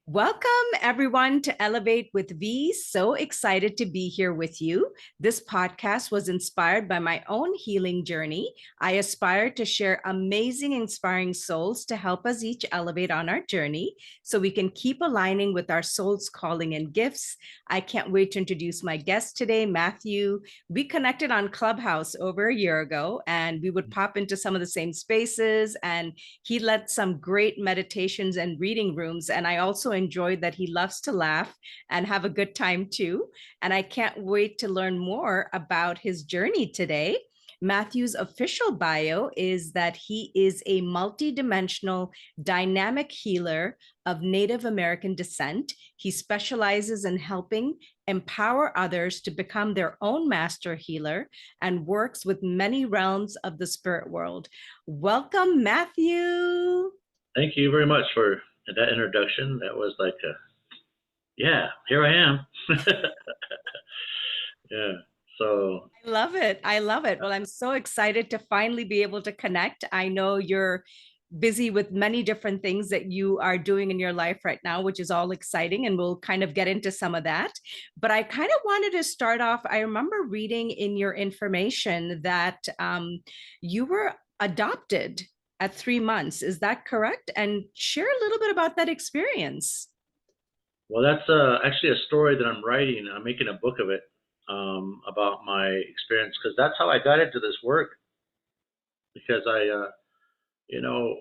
Welcome, everyone, to Elevate with V. So excited to be here with you. This podcast was inspired by my own healing journey. I aspire to share amazing, inspiring souls to help us each elevate on our journey so we can keep aligning with our soul's calling and gifts. I can't wait to introduce my guest today, Matthew. We connected on Clubhouse over a year ago, and we would pop into some of the same spaces, and he led some great meditations and reading rooms. And I also enjoyed that he loves to laugh and have a good time too. And I can't wait to learn more about his journey today. Matthew's official bio is that he is a multidimensional dynamic healer of Native American descent. He specializes in helping empower others to become their own master healer and works with many realms of the spirit world. Welcome, Matthew. Thank you very much for that introduction. That was like, yeah, here I am. Yeah. So, I love it. I love it. Well, I'm so excited to finally be able to connect. I know you're busy with many different things that you are doing in your life right now, which is all exciting. And we'll kind of get into some of that. But I kind of wanted to start off. I remember reading in your information that you were adopted at 3 months. Is that correct? And share a little bit about that experience. well, that's actually a story that I'm writing. I'm making a book of it about my experience because that's how I got into this work. Because you know,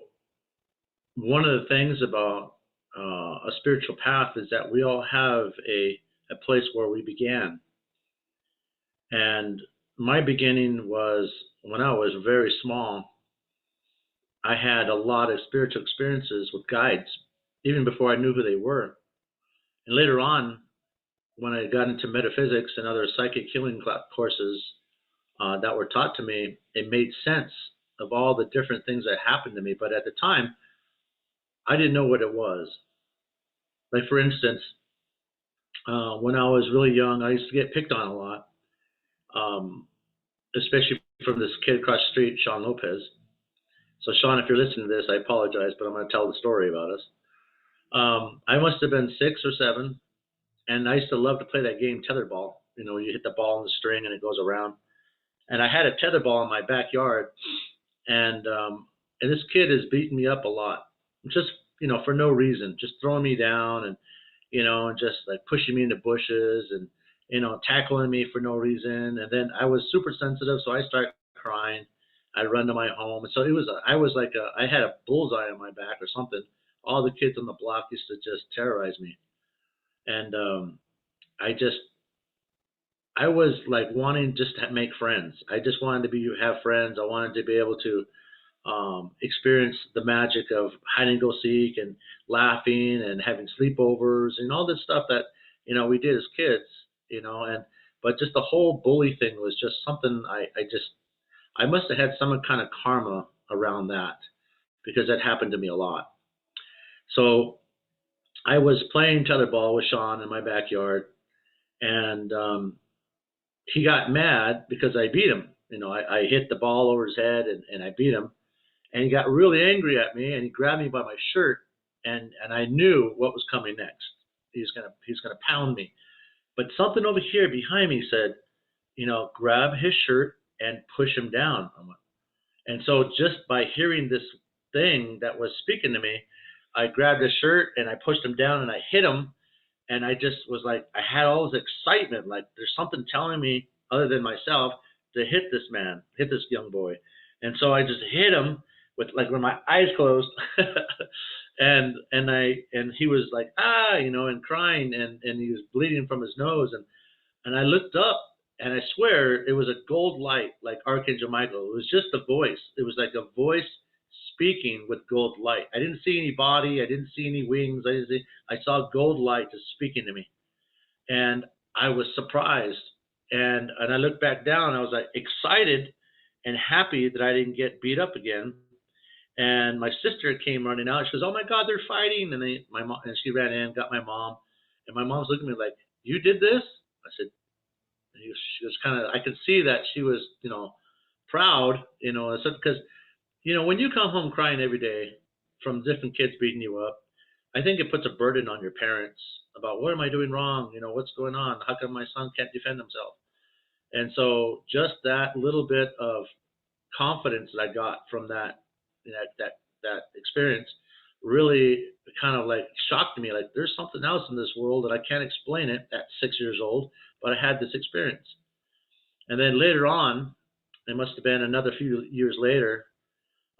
one of the things about a spiritual path is that we all have a place where we began. And my beginning was when I was very small. I had a lot of spiritual experiences with guides, even before I knew who they were. And later on, when I got into metaphysics and other psychic healing courses that were taught to me, it made sense of all the different things that happened to me. But at the time, I didn't know what it was. Like, for instance, when I was really young, I used to get picked on a lot, um, especially from this kid across the street, Sean Lopez. So, Sean, if you're listening to this, I apologize, but I'm going to tell the story about us. I must have been 6 or 7, and I used to love to play that game tetherball. You know, you hit the ball on the string and it goes around. And I had a tetherball in my backyard, and this kid is beating me up a lot, just for no reason, just throwing me down and just like pushing me into bushes and tackling me for no reason. And then I was super sensitive, so I started crying. I'd run to my home, and so I was like I had a bullseye on my back or something. All the kids on the block used to just terrorize me, and I just I was like wanting just to make friends. I just wanted to be have friends. I wanted to be able to experience the magic of hide and go seek and laughing and having sleepovers and all this stuff that we did as kids. And but just the whole bully thing was just something I must have had some kind of karma around that because that happened to me a lot. So I was playing tetherball with Sean in my backyard, and he got mad because I beat him. I hit the ball over his head and I beat him, and he got really angry at me and he grabbed me by my shirt, and I knew what was coming next. He's gonna pound me, but something over here behind me said, grab his shirt and push him down. And so just by hearing this thing that was speaking to me, I grabbed his shirt and I pushed him down and I hit him. And I just was like, I had all this excitement, like there's something telling me other than myself to hit this man, hit this young boy. And so I just hit him with my eyes closed, and he was like and crying, and he was bleeding from his nose, and I looked up, and I swear it was a gold light, like Archangel Michael. It was just a voice. It was like a voice speaking with gold light. I didn't see any body. I didn't see any wings. I saw gold light just speaking to me, and I was surprised. And I looked back down. I was like excited and happy that I didn't get beat up again. And my sister came running out. She goes, "Oh my God, they're fighting!" And my mom, and she ran in, got my mom, and my mom's looking at me like, "You did this?" I said, she was kind of, I could see that she was, proud, because, when you come home crying every day from different kids beating you up, I think it puts a burden on your parents about what am I doing wrong? What's going on? How come my son can't defend himself? And so just that little bit of confidence that I got from that experience really kind of like shocked me. Like there's something else in this world that I can't explain it at 6 years old, but I had this experience. And then later on, it must have been another few years later,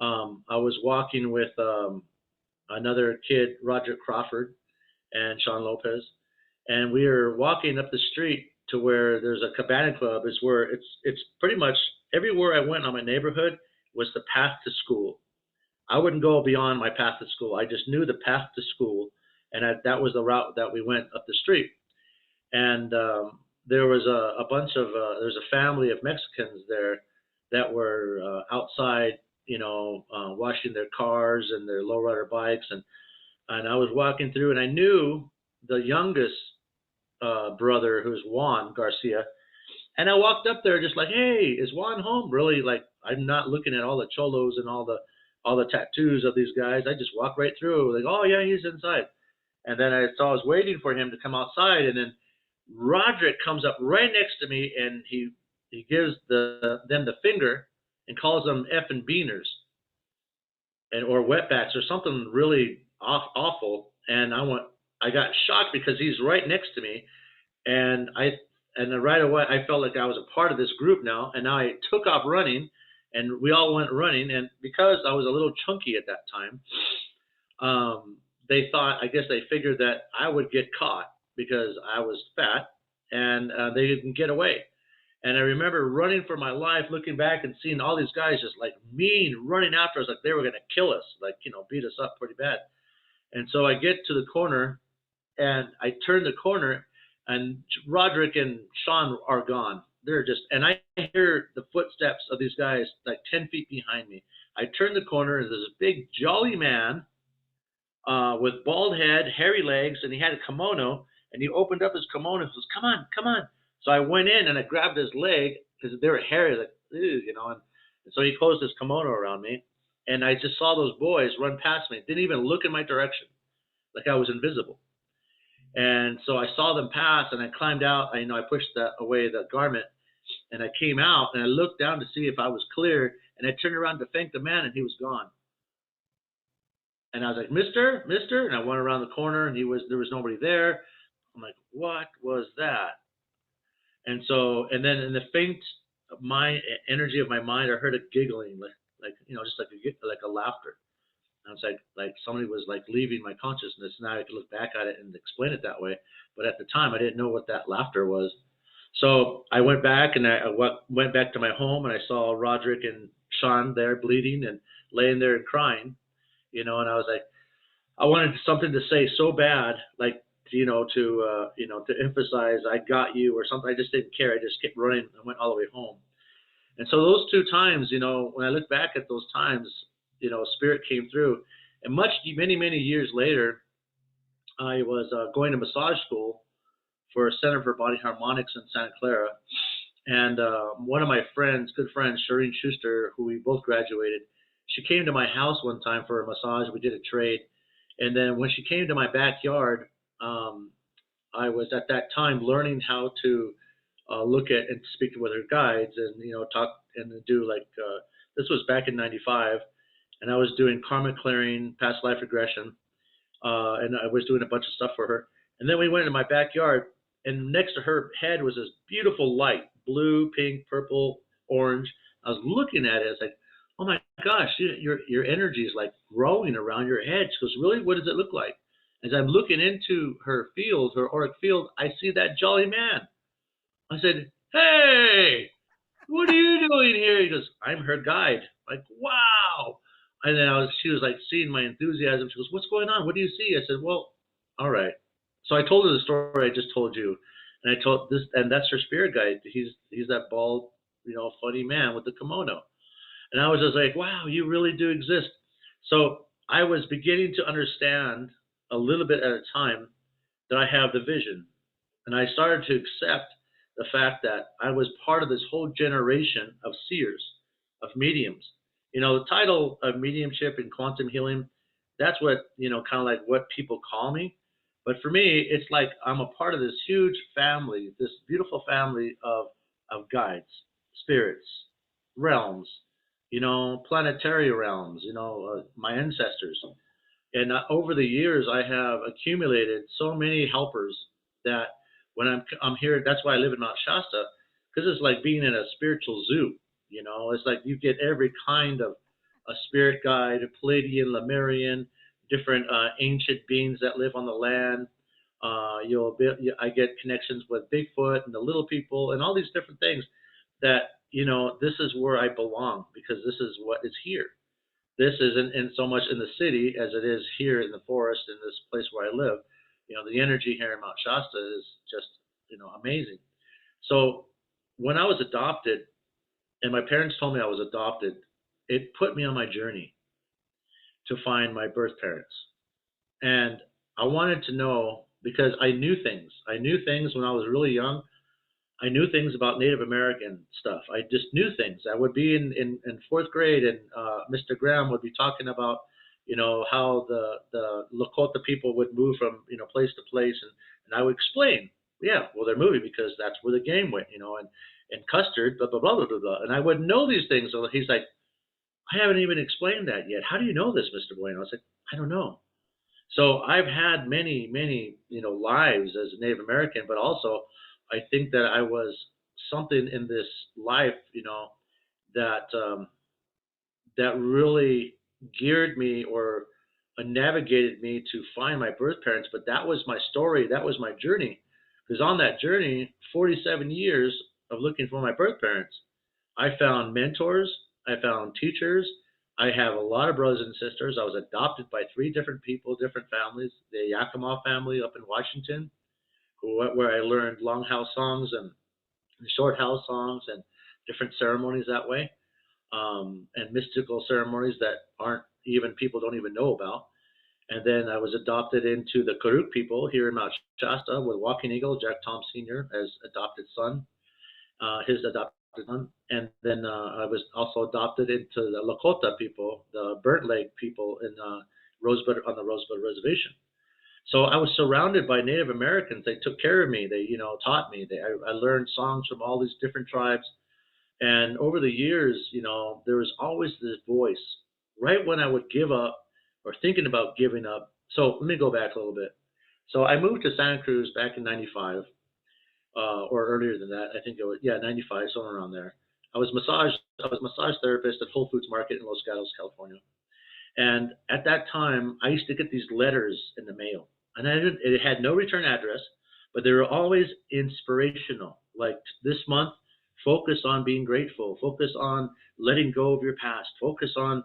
I was walking with another kid, Roger Crawford and Sean Lopez, and we were walking up the street to where there's a cabana club. Is where it's pretty much everywhere I went on my neighborhood was the path to school. I wouldn't go beyond my path to school. I just knew the path to school, and that was the route that we went up the street. And there was a bunch of there's a family of Mexicans there that were outside, washing their cars and their lowrider bikes, and I was walking through, and I knew the youngest brother, who's Juan Garcia, and I walked up there just like, hey, is Juan home? Really, like I'm not looking at all the cholos and all the tattoos of these guys. I just walked right through, like, oh yeah, he's inside. And then I was waiting for him to come outside, and then Roderick comes up right next to me, and he gives them the finger and calls them effing beaners and or wetbacks or something really awful. And I got shocked because he's right next to me, and then right away I felt like I was a part of this group now, and now I took off running, and we all went running, and because I was a little chunky at that time, they thought, I guess they figured that I would get caught because I was fat, and they didn't get away. And I remember running for my life, looking back and seeing all these guys just like mean, running after us like they were going to kill us, like, beat us up pretty bad. And so I get to the corner, and I turn the corner, and Roderick and Sean are gone. They're just, and I hear the footsteps of these guys like 10 feet behind me. I turn the corner, and there's a big, jolly man with bald head, hairy legs, and he had a kimono, and he opened up his kimono and says, come on, come on. So I went in, and I grabbed his leg because they were hairy, like, and so he closed his kimono around me, and I just saw those boys run past me, didn't even look in my direction, like I was invisible. And so I saw them pass, and I climbed out. I pushed away the garment, and I came out, and I looked down to see if I was clear, and I turned around to thank the man, and he was gone. And I was like, Mister, Mister, and I went around the corner, and there was nobody there. I'm like, what was that? And then in the faint my energy of my mind, I heard a giggling, like just like a laughter. And it's like somebody was like leaving my consciousness. Now I could look back at it and explain it that way, but at the time I didn't know what that laughter was. So I went back, and I went back to my home, and I saw Roderick and Sean there bleeding and laying there and crying, and I was like, I wanted something to say so bad, like, to emphasize I got you or something. I just didn't care. I just kept running and went all the way home. And so those two times, when I look back at those times, Spirit came through. And many, many years later, I was going to massage school for a Center for Body Harmonics in Santa Clara. And one of my good friends, Shireen Schuster, who we both graduated, she came to my house one time for a massage. We did a trade. And then when she came to my backyard, I was at that time learning how to look at and speak with her guides, and talk and do like this was back in '95, and I was doing karma clearing, past life regression, and I was doing a bunch of stuff for her. And then we went into my backyard, and next to her head was this beautiful light, blue, pink, purple, orange. I was looking at it. It's like, oh my gosh, your energy is like growing around your head. She goes, really? What does it look like? As I'm looking into her field, her auric field, I see that jolly man. I said, hey, what are you doing here? He goes, I'm her guide. Like, wow. And then she was like seeing my enthusiasm. She goes, what's going on? What do you see? I said, well, all right. So I told her the story I just told you. And I told this, and that's her spirit guide. He's that bald, funny man with the kimono. And I was just like, wow, you really do exist. So I was beginning to understand a little bit at a time that I have the vision. And I started to accept the fact that I was part of this whole generation of seers, of mediums. The title of mediumship and quantum healing That's what, kind of like what people call me. But for me, it's like I'm a part of this huge family, this beautiful family of guides, spirits, realms, planetary realms, my ancestors. And over the years, I have accumulated so many helpers that when I'm here, that's why I live in Mount Shasta, because it's like being in a spiritual zoo. It's like you get every kind of a spirit guide, a Palladian, Lemurian, different ancient beings that live on the land. I get connections with Bigfoot and the little people and all these different things that, this is where I belong because this is what is here. This isn't in so much in the city as it is here in the forest in this place where I live. The energy here in Mount Shasta is just, amazing. So when I was adopted and my parents told me I was adopted, it put me on my journey to find my birth parents. And I wanted to know because I knew things. I knew things when I was really young. I knew things about Native American stuff. I just knew things. I would be in fourth grade, and Mr. Graham would be talking about, how the Lakota people would move from place to place, and I would explain, yeah, well they're moving because that's where the game went, and custard, blah blah blah blah blah, blah. And I would know these things. So he's like, I haven't even explained that yet. How do you know this, Mr. Bueno? I was like, I don't know. So I've had many, many, lives as a Native American, but also I think that I was something in this life, that that really geared me or navigated me to find my birth parents. But that was my story. That was my journey. Because on that journey, 47 years of looking for my birth parents, I found mentors. I found teachers. I have a lot of brothers and sisters. I was adopted by three different people, different families. The Yakima family up in Washington, where I learned longhouse songs and short house songs and different ceremonies that way, and mystical ceremonies that aren't even people don't even know about. And then I was adopted into the Karuk people here in Mount Shasta with Walking Eagle, Jack Tom Sr. as adopted son, his adopted son. And then I was also adopted into the Lakota people, the Burnt Lake people in Rosebud on the Rosebud Reservation. So I was surrounded by Native Americans. They took care of me. They, taught me. I learned songs from all these different tribes. And over the years, there was always this voice right when I would give up or thinking about giving up. So let me go back a little bit. So I moved to Santa Cruz back in 95, or earlier than that. I think it was, yeah, 95, somewhere around there. I was a massage therapist at Whole Foods Market in Los Gatos, California. And at that time, I used to get these letters in the mail, and it had no return address, but they were always inspirational. Like this month, focus on being grateful, focus on letting go of your past, focus on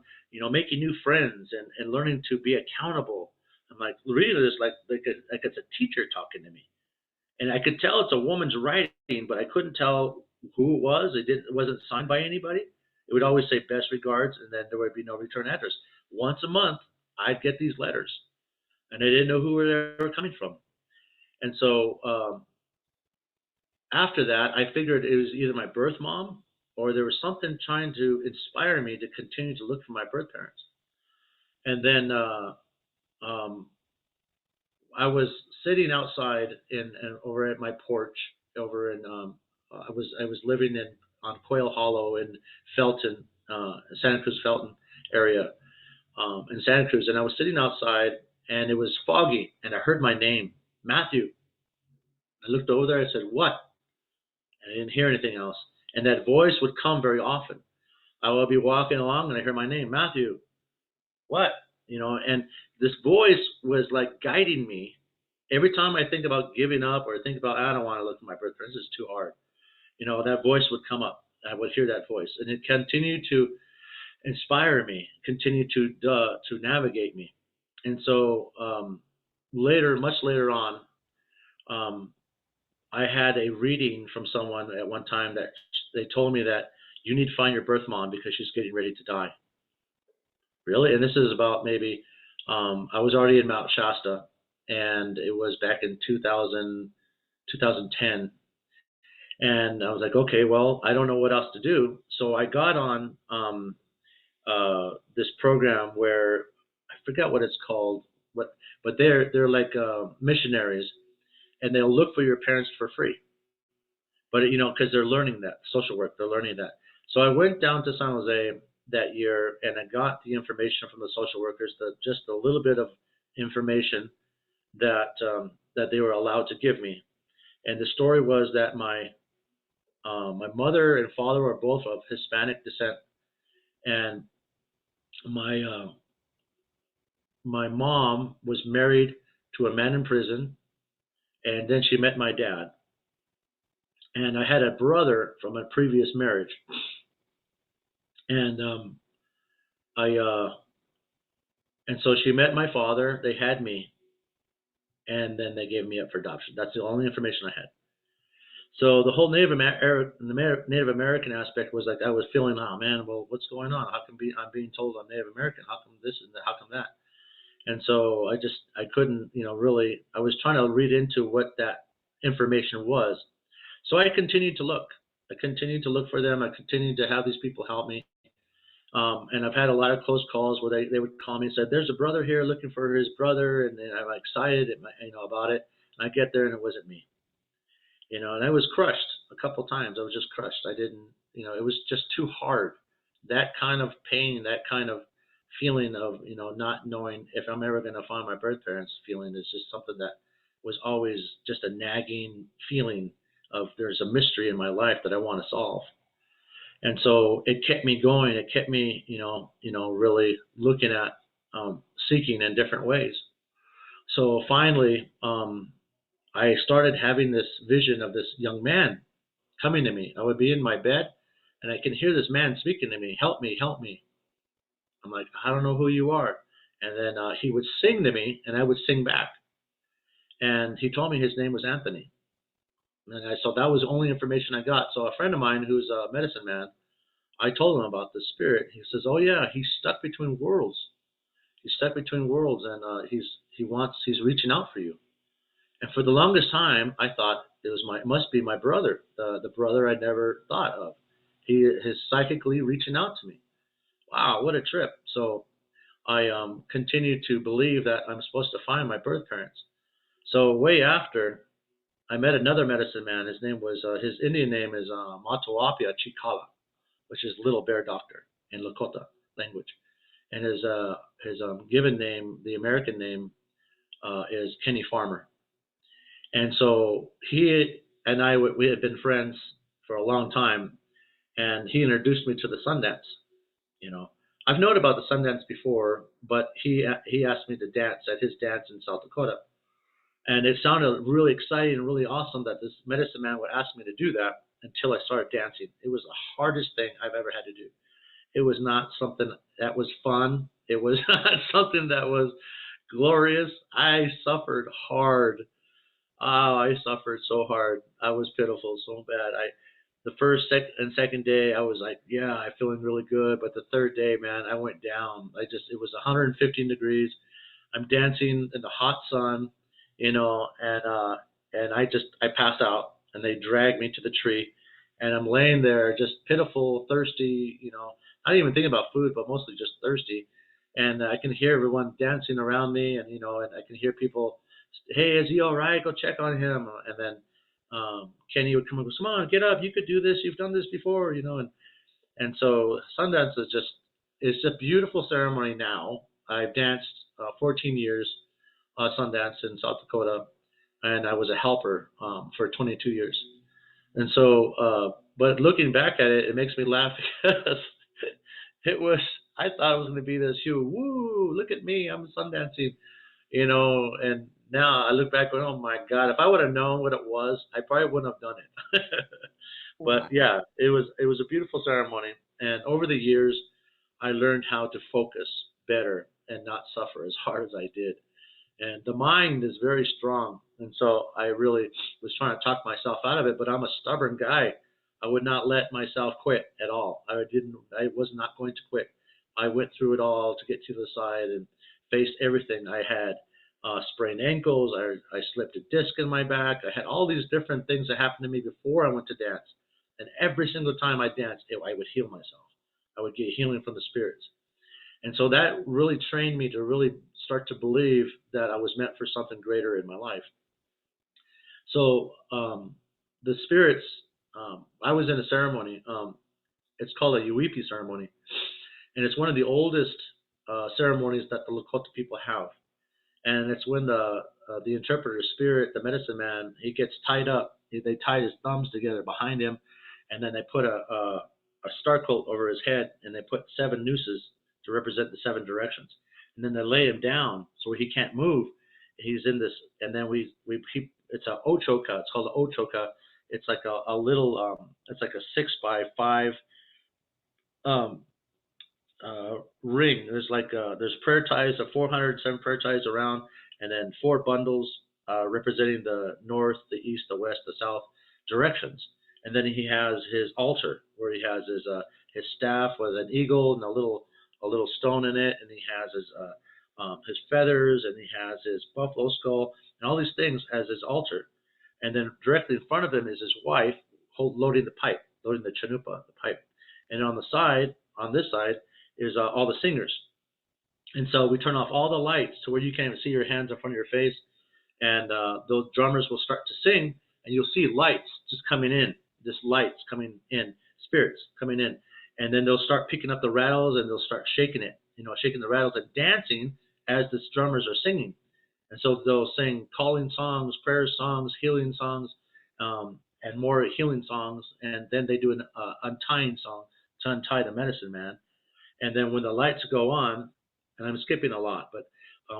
making new friends and learning to be accountable. I'm like reading this like it's a teacher talking to me, and I could tell it's a woman's writing, but I couldn't tell who it was. It wasn't signed by anybody. It would always say best regards, and then there would be no return address. Once a month, I'd get these letters, and I didn't know who they were coming from. And so after that, I figured it was either my birth mom or there was something trying to inspire me to continue to look for my birth parents. And then um, I was sitting outside in over at my porch over in I was living in on Quail Hollow in Felton, Santa Cruz Felton area, in Santa Cruz, and I was sitting outside and it was foggy and I heard my name, Matthew. I looked over there. I said, "What?" And I didn't hear anything else. And that voice would come very often. I would be walking along and I hear my name, Matthew. What? And this voice was like guiding me. Every time I think about giving up or think about I don't want to look at my birth parents, it's too hard. That voice would come up. I would hear that voice, and it continued to inspire me, continue to navigate me. And so later, much later on, um, I had a reading from someone at one time that they told me that you need to find your birth mom because she's getting ready to die. Really? And this is about maybe, I was already in Mount Shasta, and it was back in 2000, 2010. And I was like, okay, well, I don't know what else to do. So I got on this program where I forget what it's called. But they're like missionaries, and they'll look for your parents for free. But because they're learning that social work, they're learning that. So I went down to San Jose that year, and I got the information from the social workers, just a little bit of information that they were allowed to give me. And the story was that my mother and father were both of Hispanic descent, and my my mom was married to a man in prison, and then she met my dad. And I had a brother from a previous marriage, and I and so she met my father. They had me, and then they gave me up for adoption. That's the only information I had. So the whole Native American aspect was like I was feeling, oh man, well, what's going on? How come I'm being told I'm Native American? How come this and that? How come that? And so I couldn't, really. I was trying to read into what that information was. So I continued to look. I continued to look for them. I continued to have these people help me. And I've had a lot of close calls where they would call me and said, "There's a brother here looking for his brother," and then I'm excited, about it. And I get there and it wasn't me, and I was crushed a couple times. I was just crushed. I didn't, it was just too hard. That kind of pain, that kind of feeling of, not knowing if I'm ever going to find my birth parents feeling is just something that was always just a nagging feeling of there's a mystery in my life that I want to solve. And so it kept me going. It kept me, really looking at seeking in different ways. So finally, I started having this vision of this young man coming to me. I would be in my bed, and I can hear this man speaking to me, "Help me, help me." I'm like, "I don't know who you are." And then he would sing to me, and I would sing back. And he told me his name was Anthony. So that was the only information I got. So a friend of mine who's a medicine man, I told him about the spirit. He says, "Oh yeah, he's stuck between worlds. He's stuck between worlds, and he's reaching out for you." And for the longest time, I thought it must be my brother, the brother I never thought of. He is psychically reaching out to me. Wow, what a trip! So I continued to believe that I'm supposed to find my birth parents. So way after, I met another medicine man. His Indian name is Matoapia Chikala, which is Little Bear Doctor in Lakota language. And his given name, the American name, is Kenny Farmer. And so he and we had been friends for a long time, and he introduced me to the Sundance. You know, I've known about the Sundance before, but he asked me to dance at his dance in South Dakota, and it sounded really exciting and really awesome that this medicine man would ask me to do that until I started dancing. It was the hardest thing I've ever had to do. It was not something that was fun. It was not something that was glorious. I suffered hard. Oh, I suffered so hard. I was pitiful so bad. The and second day, I was like, yeah, I'm feeling really good. But the third day, man, I went down. It was 115 degrees. I'm dancing in the hot sun, and I passed out, and they dragged me to the tree, and I'm laying there just pitiful, thirsty, not even thinking about food, but mostly just thirsty. And I can hear everyone dancing around me, and and I can hear people, "Hey, is he all right? Go check on him." And then Kenny would come and go, "Come on, get up. You could do this. You've done this before, And so Sundance it's a beautiful ceremony now. I've danced 14 years Sundance in South Dakota, and I was a helper for 22 years. And so, but looking back at it, it makes me laugh because I thought it was going to be this huge, woo, look at me, I'm Sundancing, and now I look back and, oh my God, if I would have known what it was, I probably wouldn't have done it. Wow. But yeah, it was a beautiful ceremony. And over the years, I learned how to focus better and not suffer as hard as I did. And the mind is very strong. And so I really was trying to talk myself out of it, but I'm a stubborn guy. I would not let myself quit at all. I was not going to quit. I went through it all to get to the side and faced everything. I had sprained ankles. I slipped a disc in my back. I had all these different things that happened to me before I went to dance. And every single time I danced, I would heal myself. I would get healing from the spirits. And so that really trained me to really start to believe that I was meant for something greater in my life. So the spirits, I was in a ceremony. It's called a Yuipi ceremony, and it's one of the oldest ceremonies that the Lakota people have. And it's when the interpreter spirit, the medicine man, he gets tied up. They tie his thumbs together behind him, and then they put a star coat over his head, and they put 7 nooses to represent the 7 directions. And then they lay him down so he can't move. He's in this, and then it's a ochoka. It's called an ochoka. It's like a little, it's like a 6 by 5 um, ring. There's prayer ties, 407 prayer ties around, and then 4 bundles representing the north, the east, the west, the south directions. And then he has his altar where he has his staff with an eagle and a little stone in it, and he has his feathers, and he has his buffalo skull, and all these things as his altar. And then directly in front of him is his wife loading the pipe, loading the chanupa, the pipe. And on this side, is all the singers. And so we turn off all the lights to where you can't even see your hands in front of your face. And those drummers will start to sing, and you'll see lights just coming in, just lights coming in, spirits coming in. And then they'll start picking up the rattles, and they'll start shaking it, shaking the rattles and dancing as the drummers are singing. And so they'll sing calling songs, prayer songs, healing songs, and more healing songs. And then they do an untying song to untie the medicine man. And then when the lights go on, and I'm skipping a lot, but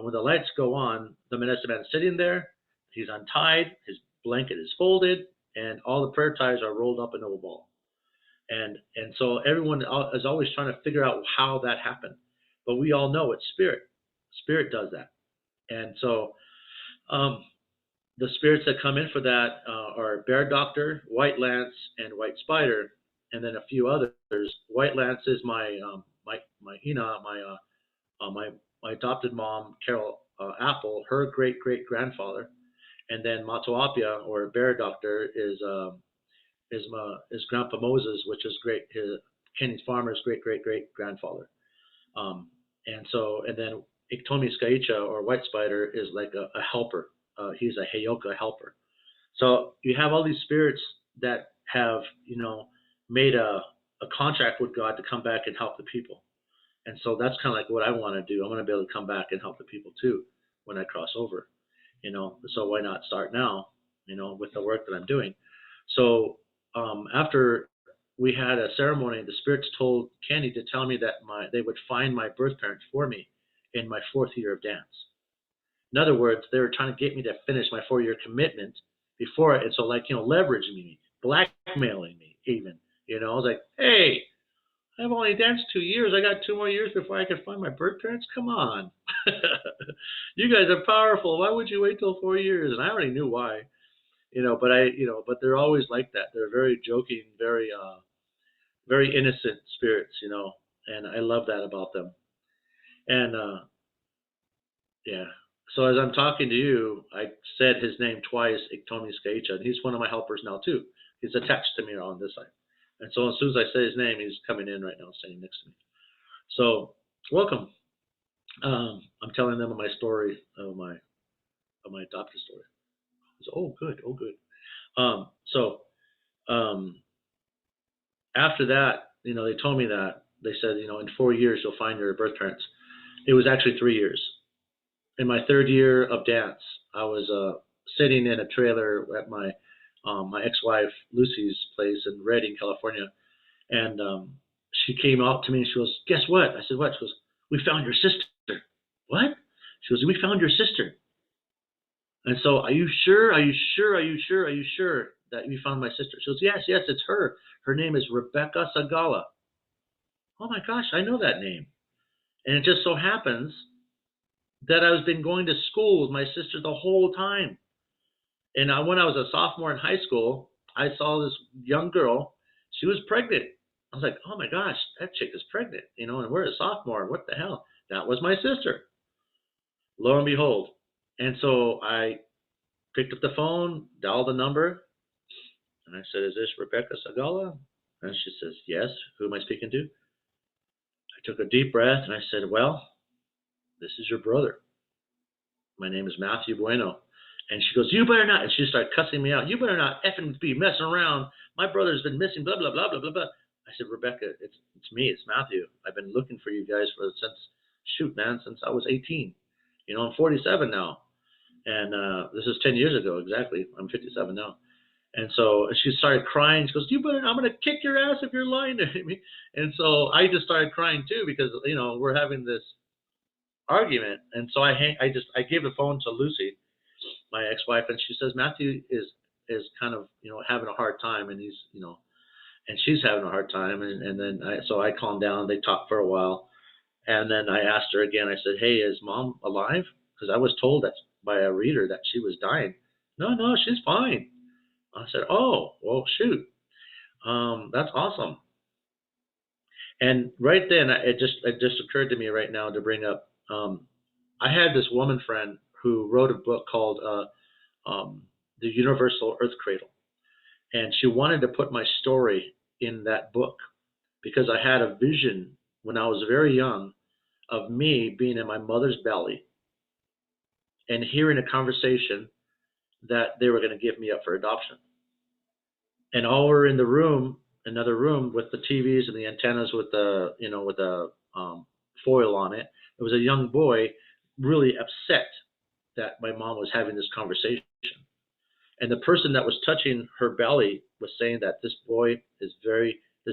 when the lights go on, the medicine man's sitting there, he's untied, his blanket is folded, and all the prayer ties are rolled up into a ball. And so everyone is always trying to figure out how that happened. But we all know it's spirit. Spirit does that. And so the spirits that come in for that are Bear Doctor, White Lance, and White Spider, and then a few others. White Lance is my my adopted mom, Carol Apple, her great great grandfather, and then Matoapia or Bear Doctor is Grandpa Moses, which is Kenny's farmer's great great great grandfather. And then Iktomi Skaicha or White Spider is like a helper. He's a Heyoka helper. So you have all these spirits that have made a contract with God to come back and help the people. And so that's kind of like what I want to do. I want to be able to come back and help the people too when I cross over. So why not start now? With the work that I'm doing. So after we had a ceremony, the spirits told Kenny to tell me that they would find my birth parents for me in my 4th year of dance. In other words, they were trying to get me to finish my 4-year commitment before it. And so leveraging me, blackmailing me even. I was like, hey, I've only danced 2 years. I got 2 more years before I can find my birth parents. Come on. You guys are powerful. Why would you wait till 4 years? And I already knew why, but they're always like that. They're very joking, very, very innocent spirits, and I love that about them. And, yeah. So as I'm talking to you, I said his name twice, Iktomi Skaicha, and he's one of my helpers now too. He's attached to me on this side. And so as soon as I say his name, he's coming in right now, sitting next to me. So welcome. I'm telling them my story, of my adopted story. So, oh, good. So after that, they told me that. They said, in 4 years, you'll find your birth parents. It was actually 3 years. In my 3rd year of dance, I was sitting in a trailer at my ex-wife Lucy's place in Redding, California, and she came out to me and she goes, "Guess what?" I said, "What?" She goes, "We found your sister." What? She goes, "We found your sister." And so, "Are you sure? Are you sure? Are you sure? Are you sure that you found my sister?" She goes, "Yes, it's her. Her name is Rebecca Sagala." Oh my gosh, I know that name. And it just so happens that I've been going to school with my sister the whole time. And when I was a sophomore in high school, I saw this young girl. She was pregnant. I was like, oh my gosh, that chick is pregnant, and we're a sophomore. What the hell? That was my sister. Lo and behold. And so I picked up the phone, dialed the number, and I said, "Is this Rebecca Sagala?" And she says, "Yes. Who am I speaking to?" I took a deep breath and I said, well, this is your brother. My name is Matthew Bueno. And she goes, you better not. And she started cussing me out. You better not effing be messing around. My brother's been missing, blah, blah, blah, blah, blah, blah. I said, Rebecca, it's me. It's Matthew. I've been looking for you guys since I was 18. I'm 47 now. And this is 10 years ago, exactly. I'm 57 now. And so she started crying. She goes, I'm going to kick your ass if you're lying to me. And so I just started crying too, because, we're having this argument. And so I gave the phone to Lucy, my ex-wife, and she says, Matthew is kind of, having a hard time, and and she's having a hard time. And then so I calmed down. They talked for a while. And then I asked her again, I said, hey, is mom alive? Because I was told that by a reader that she was dying. No, she's fine. I said, oh, well, shoot. That's awesome. And right then, it just occurred to me right now to bring up, I had this woman friend who wrote a book called The Universal Earth Cradle. And she wanted to put my story in that book because I had a vision when I was very young of me being in my mother's belly and hearing a conversation that they were going to give me up for adoption. And all were in the room, another room with the TVs and the antennas with the foil on it. It was a young boy really upset that my mom was having this conversation. And the person that was touching her belly was saying that this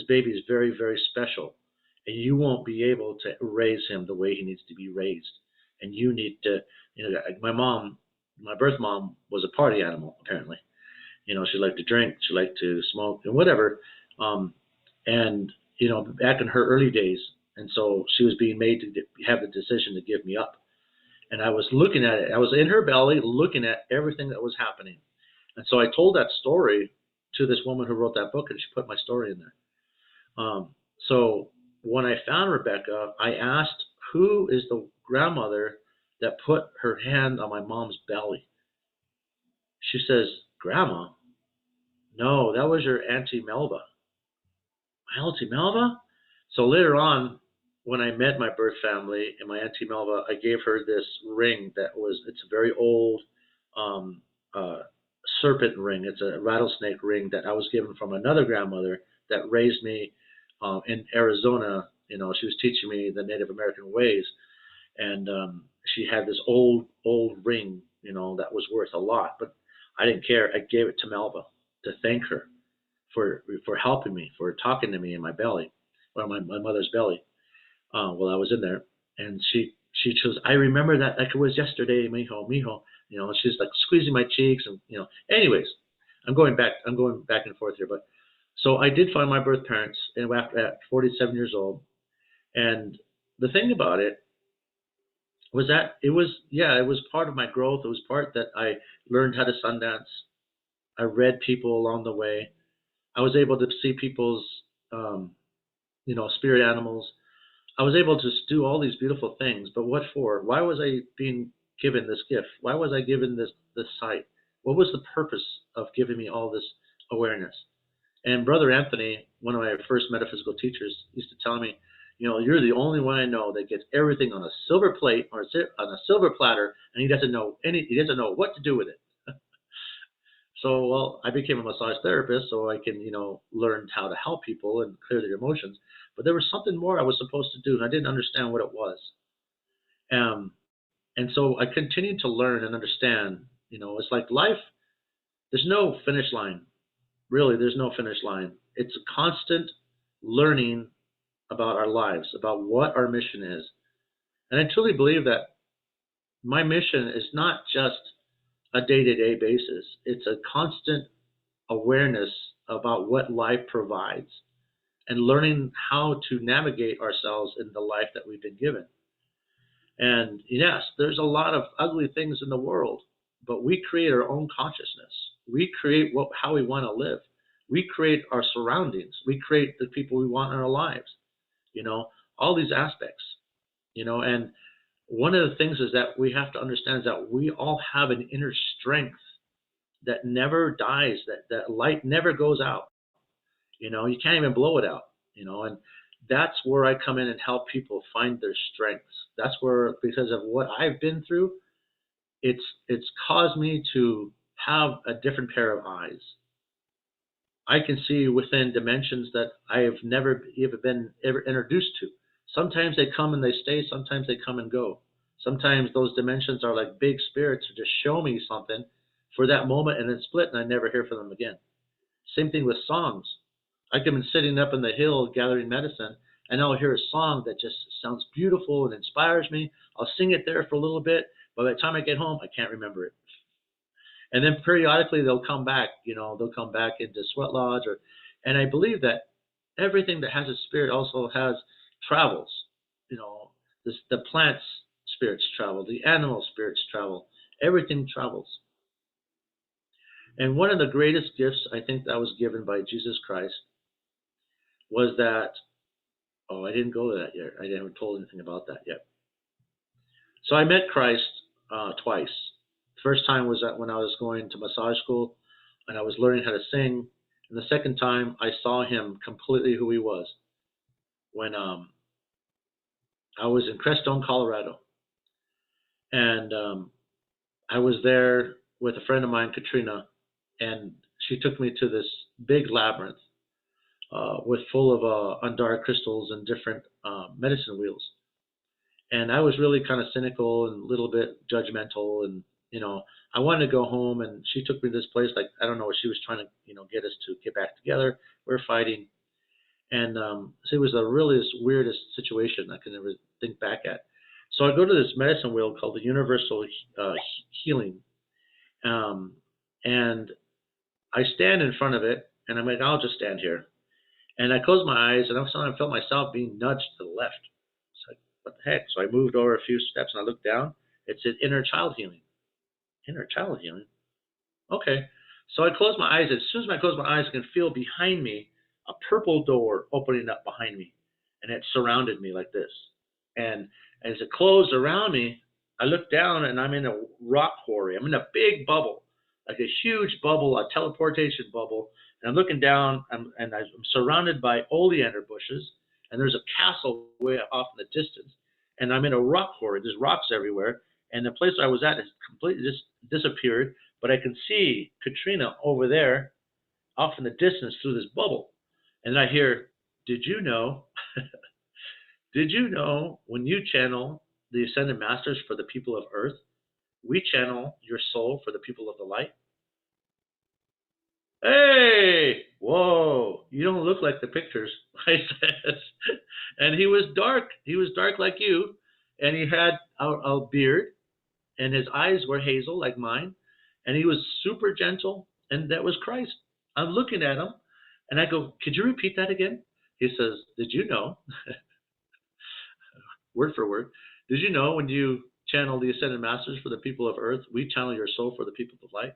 baby is very, very special. And you won't be able to raise him the way he needs to be raised. And you need to, my birth mom was a party animal, apparently. She liked to drink, she liked to smoke, and whatever. And back in her early days, and so she was being made to have the decision to give me up. And I was looking at it. I was in her belly, looking at everything that was happening. And so I told that story to this woman who wrote that book, and she put my story in there. So when I found Rebecca, I asked, who is the grandmother that put her hand on my mom's belly? She says, Grandma? No, that was your Auntie Melba. My Auntie Melba? So later on, when I met my birth family and my Auntie Melba, I gave her this ring it's a very old serpent ring. It's a rattlesnake ring that I was given from another grandmother that raised me in Arizona. She was teaching me the Native American ways. And she had this old ring, that was worth a lot. But I didn't care. I gave it to Melba to thank her for helping me, for talking to me in my belly, or my mother's belly, while I was in there. And she chose, I remember that like it was yesterday, mijo, mijo. She's like squeezing my cheeks, and Anyways, I'm going back and forth here. But so I did find my birth parents, and at 47 years old. And the thing about it was that it was part of my growth. It was part that I learned how to Sundance. I read people along the way. I was able to see people's, spirit animals. I was able to do all these beautiful things. But what for? Why was I being given this gift? Why was I given this sight? What was the purpose of giving me all this awareness? And Brother Anthony, one of my first metaphysical teachers, used to tell me, you're the only one I know that gets everything on a silver plate or on a silver platter, and he doesn't know what to do with it. So, well, I became a massage therapist so I can, learn how to help people and clear their emotions. But there was something more I was supposed to do, and I didn't understand what it was. And so I continued to learn and understand. It's like life. There's no finish line. Really, there's no finish line. It's a constant learning about our lives, about what our mission is. And I truly believe that my mission is not just a day-to-day basis. It's a constant awareness about what life provides and learning how to navigate ourselves in the life that we've been given. And yes, there's a lot of ugly things in the world, but we create our own consciousness. We create how we want to live. We create our surroundings. We create the people we want in our lives. All these aspects. And one of the things is that we have to understand is that we all have an inner strength that never dies, that light never goes out. You can't even blow it out, and that's where I come in and help people find their strengths. That's where, because of what I've been through, it's caused me to have a different pair of eyes. I can see within dimensions that I have never even been ever introduced to. Sometimes they come and they stay, sometimes they come and go. Sometimes those dimensions are like big spirits who just show me something for that moment and then split and I never hear from them again. Same thing with songs. I can be sitting up in the hill gathering medicine and I'll hear a song that just sounds beautiful and inspires me. I'll sing it there for a little bit. By the time I get home, I can't remember it. And then periodically they'll come back, they'll come back into Sweat Lodge and I believe that everything that has a spirit also has travels. You know, the plants spirits travel, the animal spirits travel, everything travels. And one of the greatest gifts I think that was given by Jesus Christ was that, oh, I didn't go to that yet. I haven't told anything about that yet. So I met Christ twice. The first time was when I was going to massage school and I was learning how to sing. And the second time I saw him completely who he was when I was in Crestone, Colorado. And I was there with a friend of mine, Katrina, and she took me to this big labyrinth with full of Andara crystals and different medicine wheels. And I was really kind of cynical and a little bit judgmental, and I wanted to go home. And she took me to this place, like I don't know what she was trying to get us to get back together. We were fighting, and so it was the really weirdest situation I can ever think back at. So I go to this medicine wheel called the Universal Healing, and I stand in front of it, and I'm like, I'll just stand here. And I closed my eyes, and all of a sudden I felt myself being nudged to the left. It's like, what the heck? So I moved over a few steps, and I looked down. It said inner child healing. Inner child healing? Okay. So I closed my eyes. As soon as I closed my eyes, I can feel behind me a purple door opening up behind me, and it surrounded me like this. And as it closed around me, I looked down, and I'm in a rock quarry. I'm in a big bubble, like a huge bubble, a teleportation bubble. And I'm looking down, and I'm surrounded by oleander bushes, and there's a castle way off in the distance. And I'm in a rock quarry. There's rocks everywhere, and the place I was at has completely just disappeared. But I can see Katrina over there, off in the distance through this bubble. And I hear, "Did you know? Did you know when you channel the ascended masters for the people of Earth, we channel your soul for the people of the light?" "Hey, whoa, you don't look like the pictures," I says. And he was dark. He was dark like you, and he had a beard, and his eyes were hazel like mine, and he was super gentle, and that was Christ. I'm looking at him, and I go, "Could you repeat that again?" He says, "Did you know, word for word, did you know when you channel the ascended masters for the people of Earth, we channel your soul for the people of light?"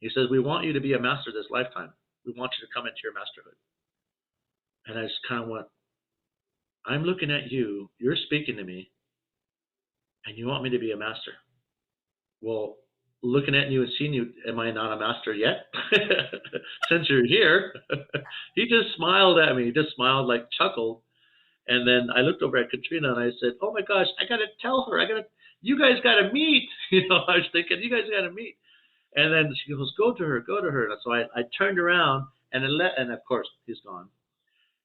He says, "We want you to be a master this lifetime. We want you to come into your masterhood." And I just kind of went, I'm looking at you, you're speaking to me, and you want me to be a master. Well, looking at you and seeing you, am I not a master yet? Since you're here. He just smiled at me. He just smiled, like chuckled. And then I looked over at Katrina and I said, "Oh my gosh, I got to tell her. You guys got to meet." I was thinking, you guys got to meet. And then she goes, "Go to her, go to her." And so I turned around and and of course he's gone.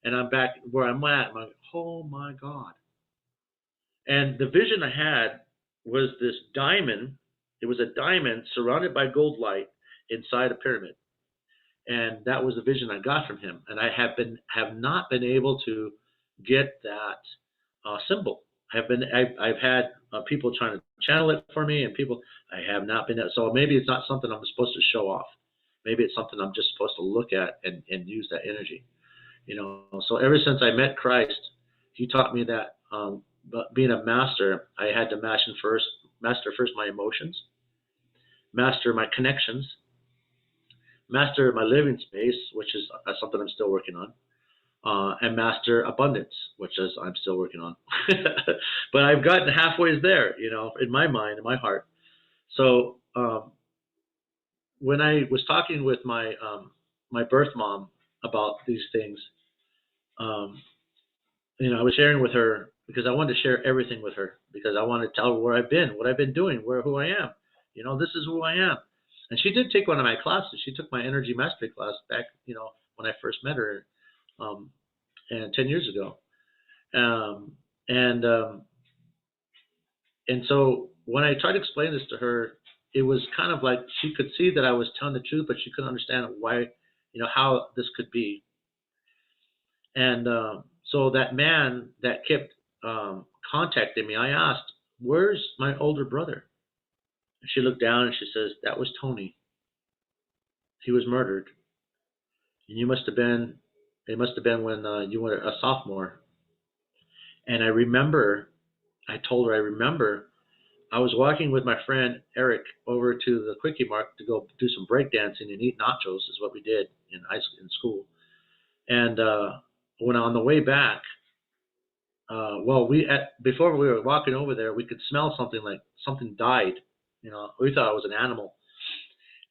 And I'm back where I'm at. I'm like, oh my God. And the vision I had was this diamond. It was a diamond surrounded by gold light inside a pyramid. And that was the vision I got from him. And I have not been able to get that symbol. I've had people trying to channel it for me, and people I have not been. So maybe it's not something I'm supposed to show off. Maybe it's something I'm just supposed to look at and use that energy. So ever since I met Christ, he taught me that but being a master, I had to master first my emotions, master my connections, master my living space, which is something I'm still working on, and master abundance, which is I'm still working on. But I've gotten halfway there, in my mind, in my heart. So when I was talking with my birth mom about these things, um, I was sharing with her because I wanted to share everything with her because I wanted to tell her where I've been, what I've been doing, who I am. This is who I am. And she did take one of my classes. She took my energy mastery class back, when I first met her, um, and 10 years ago. Um, and and so when I tried to explain this to her, it was kind of like she could see that I was telling the truth, but she couldn't understand why, how this could be. And so that man that kept contacting me, I asked, "Where's my older brother?" And she looked down and she says, "That was Tony. He was murdered. And it must have been when you were a sophomore." And I told her, I remember I was walking with my friend Eric over to the Quickie Mart to go do some breakdancing and eat nachos, is what we did in school. And when on the way back, well, before we were walking over there, we could smell something like something died. We thought it was an animal.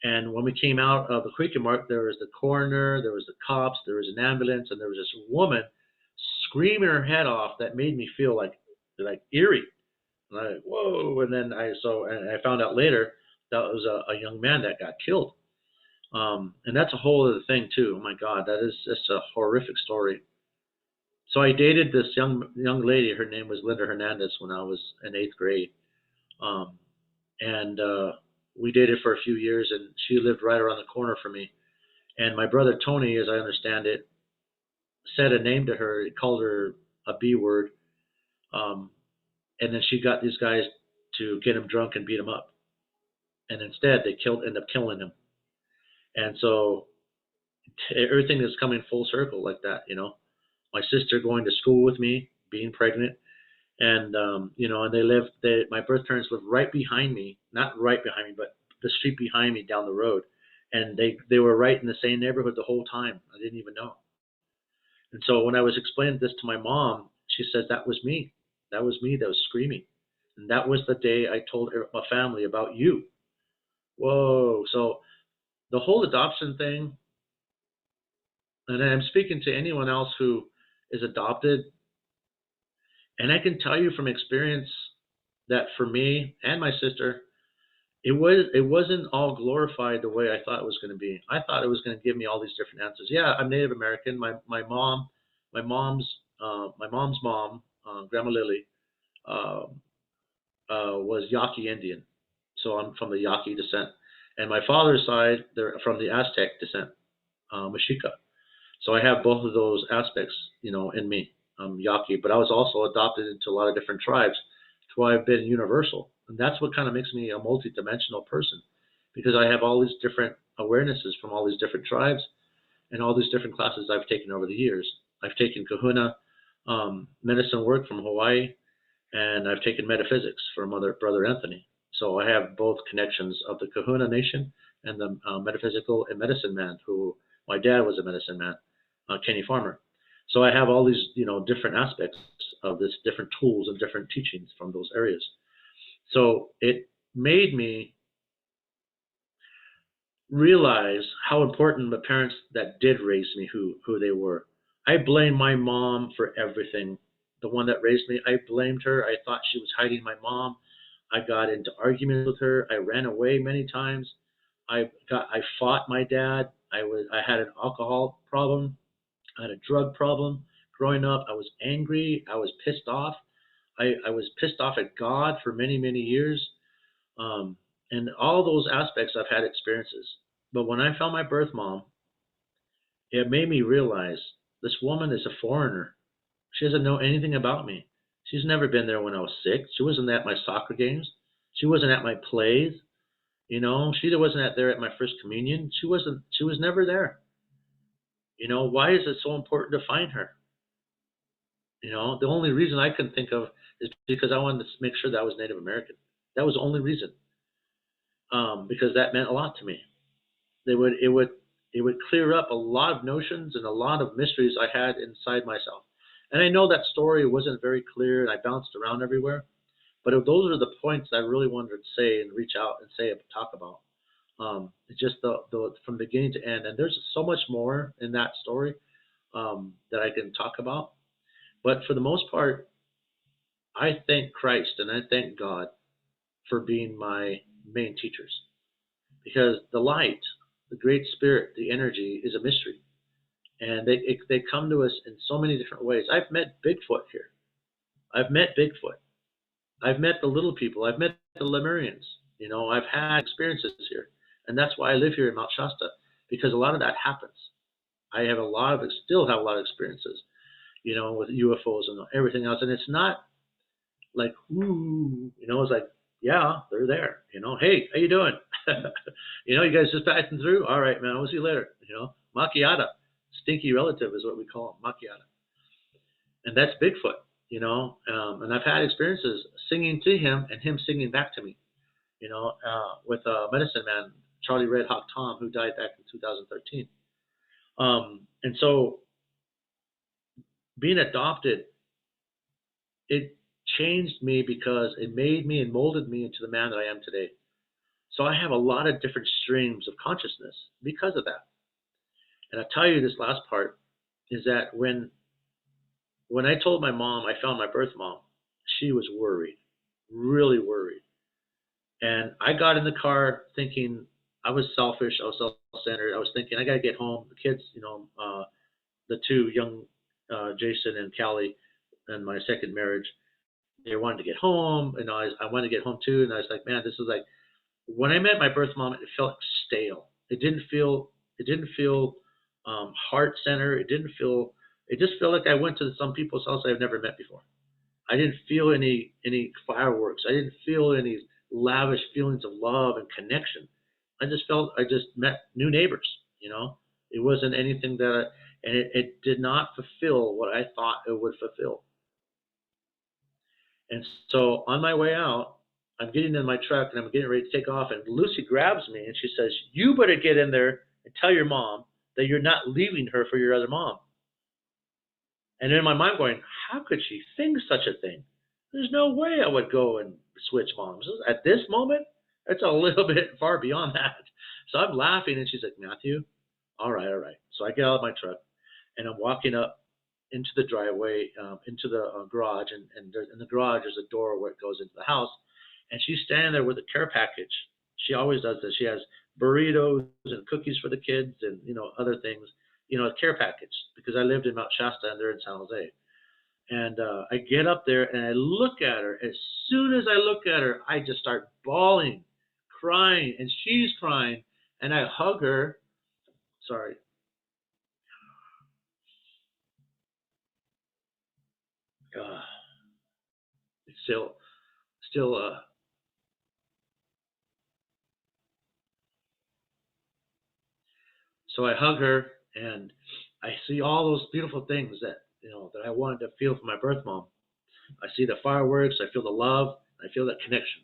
And when we came out of the Quickie Mart, there was the coroner, there was the cops, there was an ambulance, and there was this woman screaming her head off that made me feel like eerie. And I whoa, and then I found out later that was a young man that got killed. And that's a whole other thing too. Oh my God, that is just a horrific story. So I dated this young lady. Her name was Linda Hernandez when I was in eighth grade, um, and we dated for a few years. And she lived right around the corner from me. And my brother Tony, as I understand it, said a name to her. He called her a B word, um, and then she got these guys to get him drunk and beat him up. And instead, they ended up killing him. And so everything is coming full circle like that. My sister going to school with me, being pregnant, and and my birth parents lived right behind me, not right behind me, but the street behind me down the road, and they were right in the same neighborhood the whole time. I didn't even know. And so when I was explaining this to my mom, she said that was me. That was me that was screaming, and that was the day I told my family about you. Whoa! So the whole adoption thing, and I'm speaking to anyone else who is adopted, and I can tell you from experience that for me and my sister, it wasn't all glorified the way I thought it was going to be. I thought it was going to give me all these different answers. Yeah, I'm Native American. My mom's mom, Grandma Lily, uh, was Yaqui Indian, so I'm from the Yaqui descent. And my father's side, they're from the Aztec descent, Mexica. So I have both of those aspects, in me. I'm Yaqui, but I was also adopted into a lot of different tribes. That's why I've been universal, and that's what kind of makes me a multidimensional person, because I have all these different awarenesses from all these different tribes and all these different classes I've taken over the years. I've taken Kahuna, medicine work from Hawaii, and I've taken metaphysics from brother Anthony. So I have both connections of the Kahuna Nation and the metaphysical and medicine man, who my dad was a medicine man, Kenny Farmer. So I have all these, different aspects of this, different tools and different teachings from those areas. So it made me realize how important the parents that did raise me, who they were. I blame my mom for everything. The one that raised me, I blamed her. I thought she was hiding my mom. I got into arguments with her. I ran away many times. I fought my dad. I had an alcohol problem. I had a drug problem. Growing up, I was angry. I was pissed off. I was pissed off at God for many, many years. Um, and all those aspects I've had experiences. But when I found my birth mom, it made me realize this woman is a foreigner. She doesn't know anything about me. She's never been there when I was sick. She wasn't at my soccer games. She wasn't at my plays. She wasn't there at my first communion. She wasn't. She was never there. Why is it so important to find her? The only reason I can think of is because I wanted to make sure that I was Native American. That was the only reason, because that meant a lot to me. They would it would it would clear up a lot of notions and a lot of mysteries I had inside myself. And I know that story wasn't very clear, and I bounced around everywhere. But those are the points I really wanted to say and reach out and talk about. It's just the from beginning to end, and there's so much more in that story that I can talk about. But for the most part, I thank Christ and I thank God for being my main teachers, because the light, the great spirit, the energy is a mystery, and they come to us in so many different ways. I've met Bigfoot here. I've met Bigfoot. I've met the little people. I've met the Lemurians. I've had experiences here, and that's why I live here in Mount Shasta, because a lot of that happens. I have still have a lot of experiences, with UFOs and everything else, and it's not like, ooh, it's like, yeah, they're there. Hey, how you doing? You guys just passing through? All right, man. We'll see you later. Macchiata, stinky relative is what we call him, macchiata, and that's Bigfoot. And I've had experiences singing to him and him singing back to me. With Medicine Man, Charlie Red Hawk Tom, who died back in 2013. And so being adopted, it changed me because it made me and molded me into the man that I am today. So I have a lot of different streams of consciousness because of that. And I'll tell you, this last part is that when I told my mom I found my birth mom, she was worried, really worried. And I got in the car thinking I was selfish, I was self-centered. I was thinking I got to get home. The kids, the two young, Jason and Callie, and my second marriage, they wanted to get home, and I wanted to get home too. And I was like, man, this is like, when I met my birth mom, it felt stale. It didn't feel heart centered. It just felt like I went to some people's house I've never met before. I didn't feel any fireworks. I didn't feel any lavish feelings of love and connection. I just met new neighbors. It wasn't anything and it did not fulfill what I thought it would fulfill. And so on my way out, I'm getting in my truck and I'm getting ready to take off, and Lucy grabs me and she says, "You better get in there and tell your mom that you're not leaving her for your other mom." And in my mind going, how could she think such a thing? There's no way I would go and switch moms. At this moment, it's a little bit far beyond that. So I'm laughing, and she's like, "Matthew, all right, all right." So I get out of my truck, and I'm walking up into the driveway, into the garage, and in the garage there's a door where it goes into the house, and she's standing there with a care package. She always does this. She has burritos and cookies for the kids, and other things, a care package, because I lived in Mount Shasta and they're in San Jose. And I get up there and I look at her. As soon as I look at her, I just start bawling, crying, and she's crying, and I hug her. Sorry. It's still. So I hug her, and I see all those beautiful things that I wanted to feel from my birth mom. I see the fireworks. I feel the love. I feel that connection.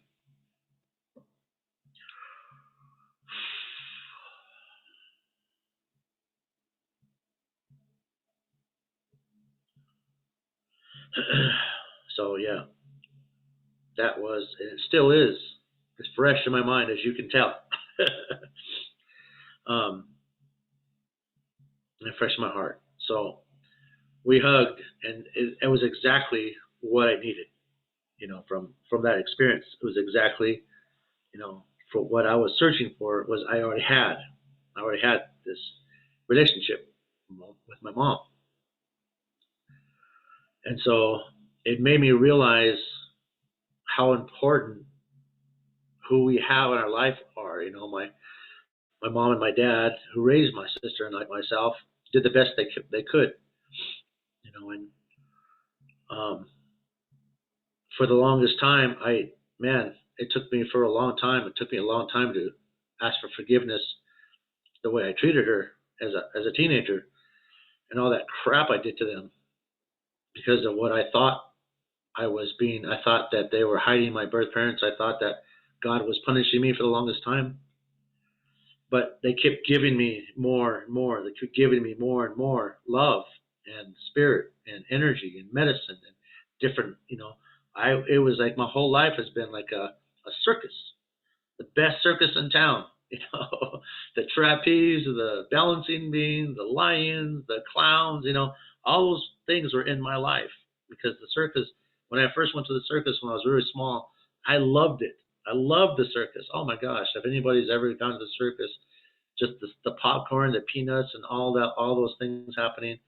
So yeah, that was, and it still is. It's fresh in my mind, as you can tell. um, and fresh in my heart. So we hugged, and it was exactly what I needed. From that experience, it was exactly, for what I was searching for. Was I already had this relationship with my mom, and so it made me realize how important who we have in our life are. My mom and my dad, who raised my sister and like myself, did the best they could. And for the longest time, it took me for a long time. It took me a long time to ask for forgiveness the way I treated her as a teenager, and all that crap I did to them because of what I thought I was being. I thought that they were hiding my birth parents. I thought that God was punishing me for the longest time. But they kept giving me more and more. They kept giving me more and more love and spirit and energy and medicine and different, it was like my whole life has been like a circus, the best circus in town. The trapeze, the balancing beam, the lions, the clowns, all those things were in my life. because the circus, when I first went to the circus when I was really small, I loved it. I loved the circus. Oh my gosh, if anybody's ever gone to the circus, just the popcorn, the peanuts, and all that, all those things happening,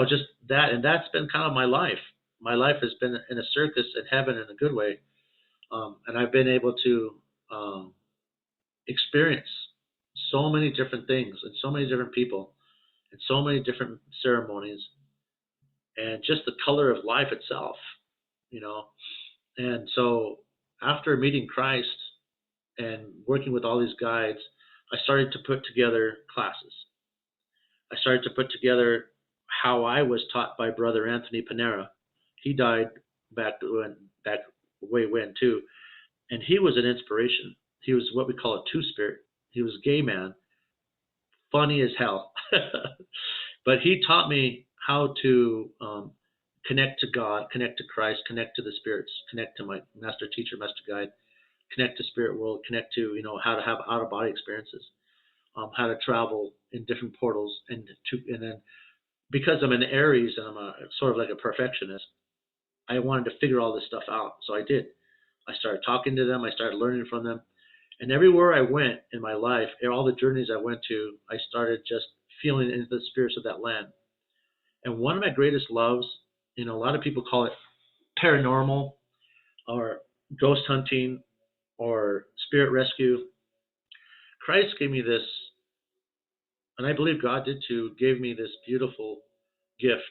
just that, and that's been kind of my life. My life has been in a circus in heaven in a good way, and I've been able to um, experience so many different things and so many different people and so many different ceremonies and just the color of life itself, you know. And so after meeting Christ and working with all these guides, I started to put together classes. I started to put together how I was taught by Brother Anthony Panera. He died back way when too, and he was an inspiration. He was what we call a two spirit. He was a gay man, funny as hell, but he taught me how to connect to God, connect to Christ, connect to the spirits, connect to my master teacher, master guide, connect to spirit world, connect to how to have out of body experiences, how to travel in different portals, and then because I'm an Aries and I'm a sort of like a perfectionist, I wanted to figure all this stuff out. So I did. I started talking to them. I started learning from them. And everywhere I went in my life, all the journeys I went to, I started just feeling into the spirits of that land. And one of my greatest loves, a lot of people call it paranormal or ghost hunting or spirit rescue. Christ gave me this, and I believe God did too, gave me this beautiful gift.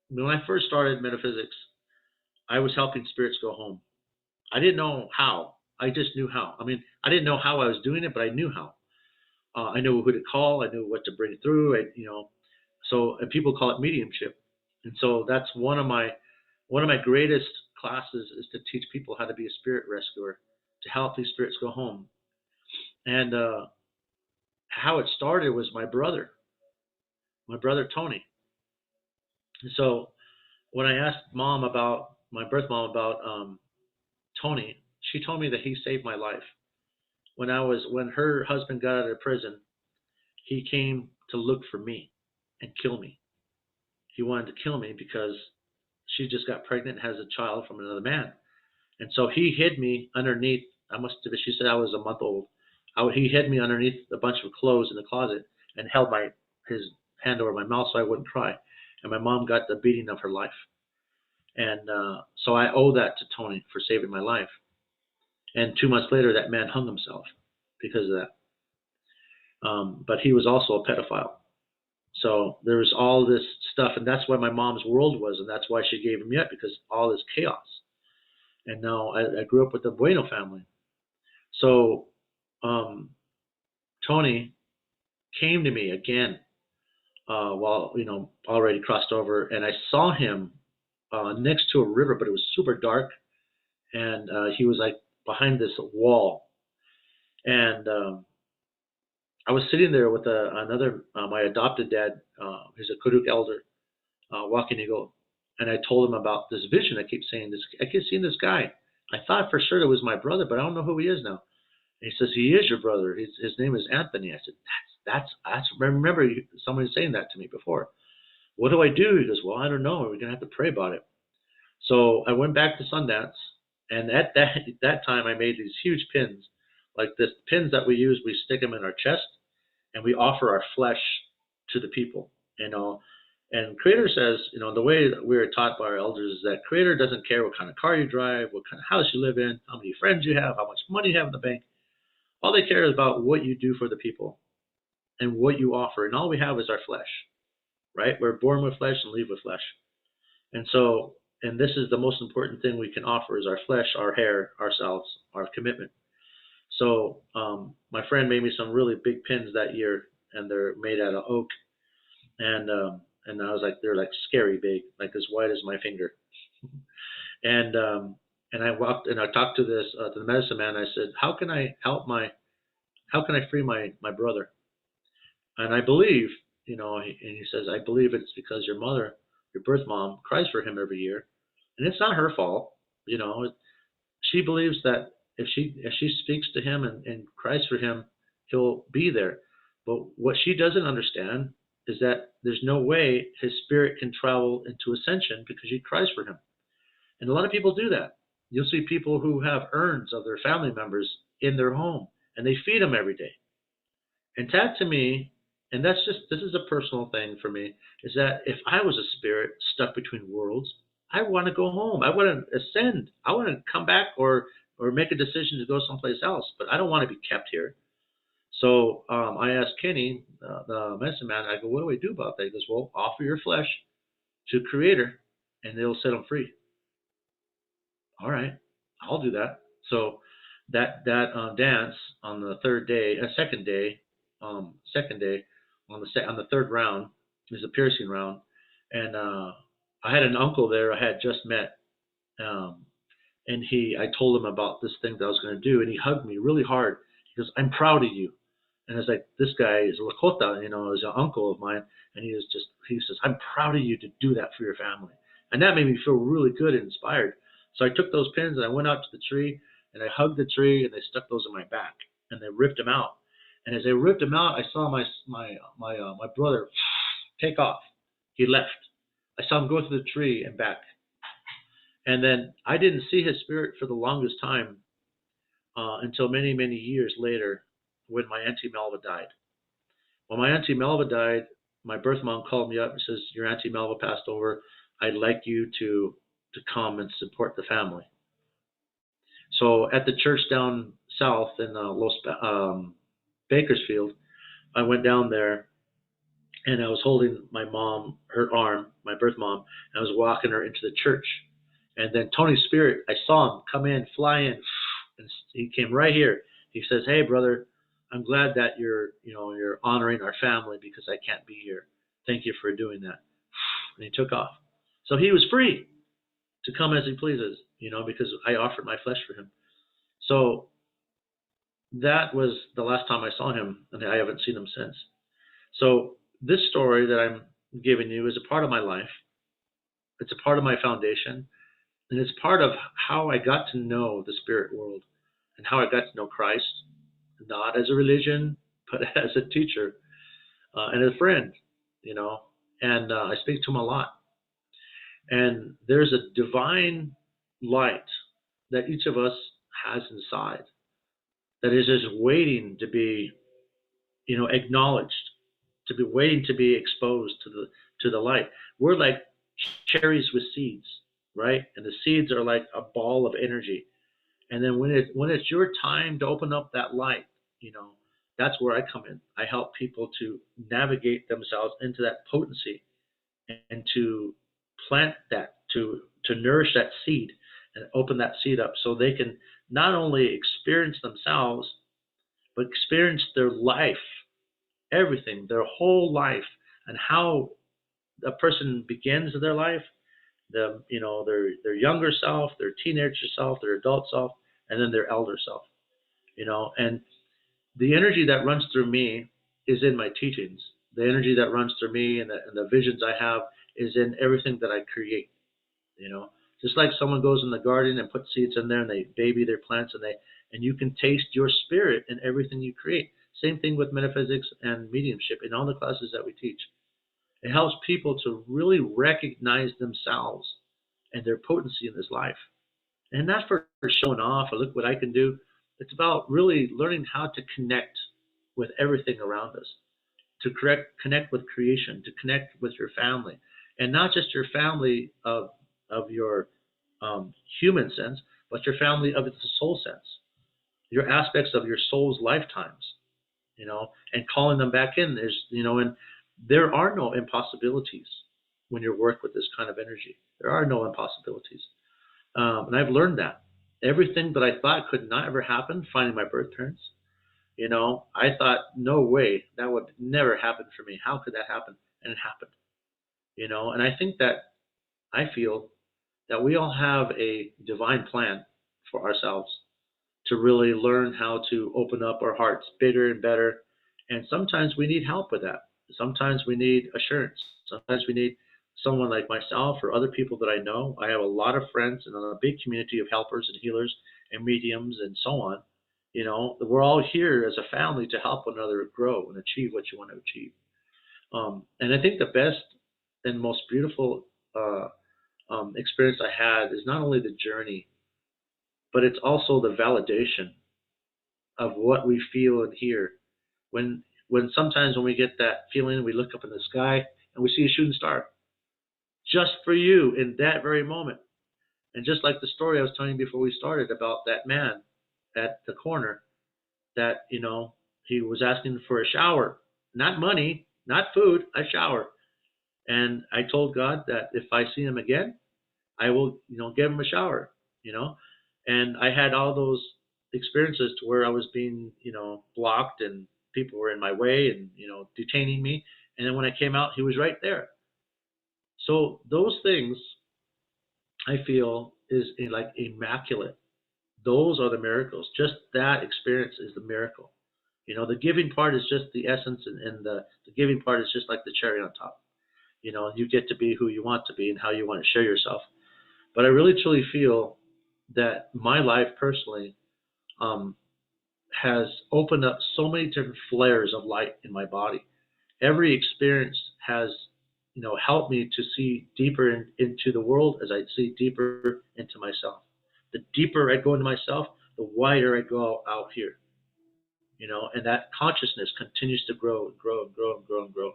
When I first started metaphysics, I was helping spirits go home. I didn't know how. I just knew how. I mean, I didn't know how I was doing it, but I knew how. I knew who to call. I knew what to bring through. So and people call it mediumship. And so that's one of my greatest classes is to teach people how to be a spirit rescuer, to help these spirits go home. And how it started was my brother Tony. And so when I asked my birth mom about Tony, she told me that he saved my life. When her husband got out of prison, he came to look for me and kill me. He wanted to kill me because she just got pregnant and has a child from another man. And so he hid me underneath. She said I was a month old. He hid me underneath a bunch of clothes in the closet and held his hand over my mouth so I wouldn't cry. And my mom got the beating of her life. And so I owe that to Tony for saving my life. And 2 months later, that man hung himself because of that. But he was also a pedophile. So there was all this stuff, and that's why my mom's world was, and that's why she gave him up, because all this chaos. And now I grew up with the Bueno family. So Tony came to me again while already crossed over, and I saw him next to a river, but it was super dark, and he was like behind this wall, and I was sitting there with another my adopted dad, who's a Kuduk elder, walking eagle, and I told him about this vision. I keep saying this. I keep seeing this guy. I thought for sure it was my brother, but I don't know who he is now. And he says he is your brother. His name is Anthony. I said that's. I remember somebody saying that to me before. What do I do? He goes, well, I don't know. We're gonna have to pray about it. So I went back to Sundance, and at that time I made these huge pins, like this pins that we use. We stick them in our chest, and we offer our flesh to the people. And Creator says, the way that we were taught by our elders is that Creator doesn't care what kind of car you drive, what kind of house you live in, how many friends you have, how much money you have in the bank. All they care is about what you do for the people and what you offer. And all we have is our flesh, right? We're born with flesh and leave with flesh. And so, and this is the most important thing we can offer is our flesh, our hair, ourselves, our commitment. So my friend made me some really big pins that year, and they're made out of oak. And I was like, they're like scary big, like as wide as my finger. And I walked and I talked to the medicine man. I said, how can I free my brother? And I believe, and he says, I believe it's because your mother, your birth mom, cries for him every year, and it's not her fault. She believes that if she speaks to him and cries for him, he'll be there. But what she doesn't understand is that there's no way his spirit can travel into ascension because he cries for him. And a lot of people do that. You'll see people who have urns of their family members in their home and they feed them every day. And that to me, and this is a personal thing for me, is that if I was a spirit stuck between worlds, I want to go home. I want to ascend. I want to come back or make a decision to go someplace else, but I don't want to be kept here. So I asked Kenny, the medicine man, I go, what do we do about that? He goes, well, offer your flesh to Creator, and they'll set them free. All right, I'll do that. So that dance on the second day on the third round is a piercing round, and I had an uncle there I had just met, um, and I told him about this thing that I was going to do, and he hugged me really hard. He goes, "I'm proud of you." And I was like, "This guy is Lakota, is an uncle of mine," and he says, "I'm proud of you to do that for your family," and that made me feel really good and inspired. So I took those pins and I went out to the tree and I hugged the tree and they stuck those in my back and they ripped them out. And as they ripped them out, I saw my brother take off. He left. I saw him go through the tree and back. And then I didn't see his spirit for the longest time until many, many years later when my Auntie Melva died. When my Auntie Melva died, my birth mom called me up and says, "Your Auntie Melva passed over. I'd like you to come and support the family." So at the church down south in Bakersfield, I went down there and I was holding my mom, her arm, my birth mom, and I was walking her into the church. And then Tony's spirit, I saw him come in, fly in, and he came right here. He says, "Hey, brother, I'm glad that you're honoring our family because I can't be here. Thank you for doing that." And he took off. So he was free to come as he pleases, because I offered my flesh for him. So that was the last time I saw him, and I haven't seen him since. So this story that I'm giving you is a part of my life. It's a part of my foundation, and it's part of how I got to know the spirit world and how I got to know Christ, not as a religion, but as a teacher and a friend, and I speak to him a lot. And there's a divine light that each of us has inside that is just waiting to be, acknowledged, to be waiting to be exposed to the light. We're like cherries with seeds, right? And the seeds are like a ball of energy. And then when it's your time to open up that light, that's where I come in. I help people to navigate themselves into that potency and to plant that, to nourish that seed and open that seed up so they can not only experience themselves, but experience their life, everything, their whole life, and how a person begins their life, their younger self, their teenager self, their adult self, and then their elder self, and the energy that runs through me is in my teachings. The energy that runs through me and the visions I have is in everything that I create. Just like someone goes in the garden and puts seeds in there and they baby their plants and you can taste your spirit in everything you create. Same thing with metaphysics and mediumship in all the classes that we teach. It helps people to really recognize themselves and their potency in this life. And not for showing off or look what I can do. It's about really learning how to connect with everything around us, to connect with creation, to connect with your family, and not just your family of your human sense, but your family of the soul sense, your aspects of your soul's lifetimes, and calling them back in. And there are no impossibilities when you work with this kind of energy. There are no impossibilities. And I've learned that. Everything that I thought could not ever happen, finding my birth parents, I thought, no way, that would never happen for me. How could that happen? And it happened. And I feel that we all have a divine plan for ourselves to really learn how to open up our hearts bigger and better. And sometimes we need help with that. Sometimes we need assurance. Sometimes we need someone like myself or other people that I know. I have a lot of friends and a big community of helpers and healers and mediums and so on. We're all here as a family to help one another grow and achieve what you want to achieve. And I think the best and most beautiful experience I had is not only the journey, but it's also the validation of what we feel and hear. When sometimes when we get that feeling, we look up in the sky and we see a shooting star just for you in that very moment. And just like the story I was telling you before we started about that man at the corner that, he was asking for a shower, not money, not food, a shower. And I told God that if I see him again, I will, give him a shower, you know. And I had all those experiences to where I was being, blocked and people were in my way and, detaining me. And then when I came out, he was right there. So those things I feel is like immaculate. Those are the miracles. Just that experience is the miracle. The giving part is just the essence, and the giving part is just like the cherry on top. You get to be who you want to be and how you want to share yourself. But I really truly feel that my life personally um, has opened up so many different flares of light in my body. Every experience has, helped me to see deeper into the world as I see deeper into myself. The deeper I go into myself, the wider I go out here, and that consciousness continues to grow and grow and grow and grow and grow,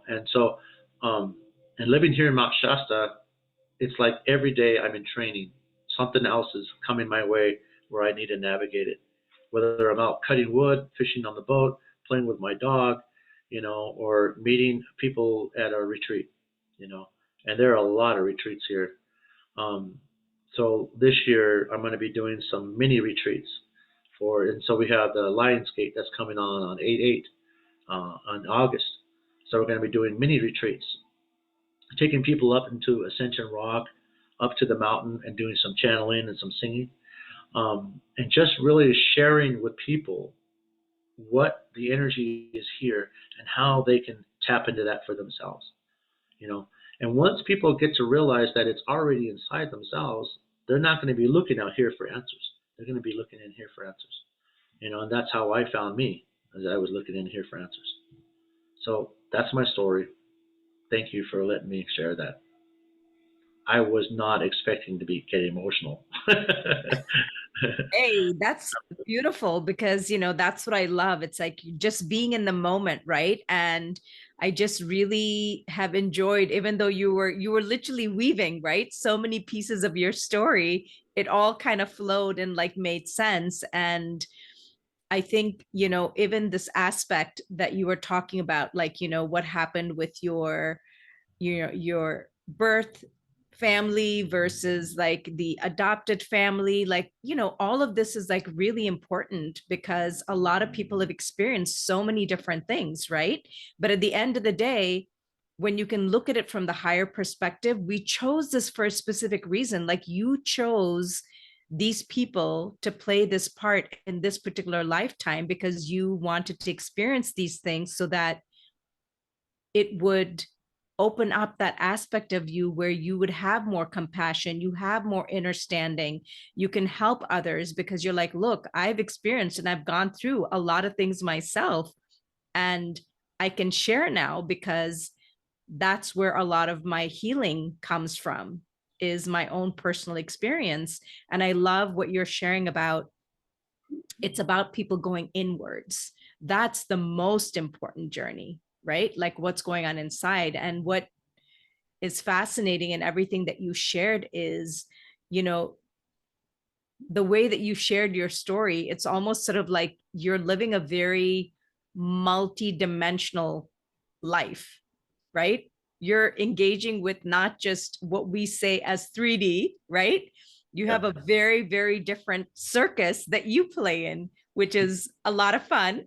and so, um, and living here in Mount Shasta, it's like every day I'm in training. Something else is coming my way where I need to navigate it. Whether I'm out cutting wood, fishing on the boat, playing with my dog, or meeting people at a retreat, and there are a lot of retreats here. Um, so this year I'm going to be doing some mini retreats and so we have the Lionsgate that's coming on 8/8 on August. So we're going to be doing mini retreats, taking people up into Ascension Rock, up to the mountain, and doing some channeling and some singing, and just really sharing with people what the energy is here and how they can tap into that for themselves. You know, and once people get to realize that it's already inside themselves, they're not going to be looking out here for answers. They're going to be looking in here for answers. And that's how I found me, as I was looking in here for answers. So that's my story. Thank you for letting me share that. I was not expecting to be getting emotional. Hey, that's beautiful because, that's what I love. It's like just being in the moment, right? And I just really have enjoyed, even though you were literally weaving, right? So many pieces of your story, it all kind of flowed and like made sense. And I think, even this aspect that you were talking about, like, what happened with your birth family versus like the adopted family, like, all of this is like really important because a lot of people have experienced so many different things, right? But at the end of the day, when you can look at it from the higher perspective, we chose this for a specific reason. Like, you chose these people to play this part in this particular lifetime because you wanted to experience these things so that it would open up that aspect of you where you would have more compassion, you have more understanding, you can help others because you're like, look, I've experienced and I've gone through a lot of things myself, and I can share now because that's where a lot of my healing comes from, is my own personal experience. And I love what you're sharing about. It's about people going inwards. That's the most important journey, right? Like what's going on inside. And what is fascinating in everything that you shared is, you know, the way that you shared your story, it's almost sort of like you're living a very multi-dimensional life, right? You're engaging with not just what we say as 3D, right? You Yeah. have a very, very different circus that you play in, which is a lot of fun.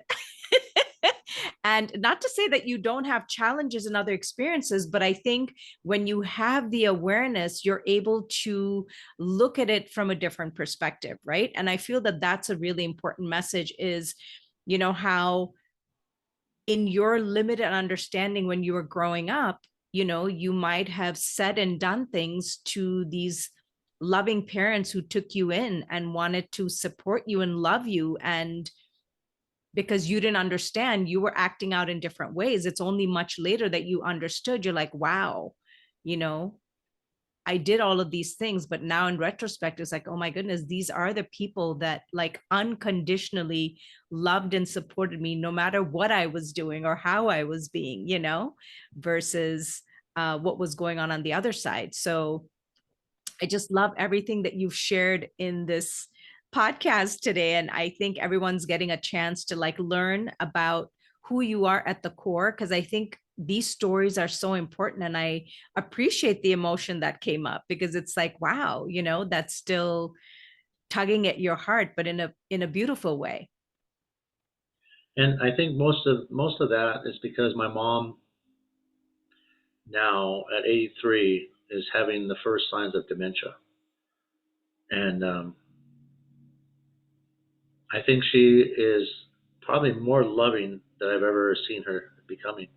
And not to say that you don't have challenges and other experiences, but I think when you have the awareness, you're able to look at it from a different perspective, right? And I feel that that's a really important message is, how in your limited understanding when you were growing up, you might have said and done things to these loving parents who took you in and wanted to support you and love you. And because you didn't understand, you were acting out in different ways. It's only much later that you understood. You're like, wow, you know, I did all of these things, but now in retrospect, it's like, oh my goodness, these are the people that like unconditionally loved and supported me no matter what I was doing or how I was being, versus what was going on the other side. So I just love everything that you've shared in this podcast today. And I think everyone's getting a chance to like learn about who you are at the core, because I think these stories are so important. And I appreciate the emotion that came up, because it's like, wow, that's still tugging at your heart, but in a beautiful way. And I think most of that is because my mom now at 83 is having the first signs of dementia, and I think she is probably more loving than I've ever seen her becoming.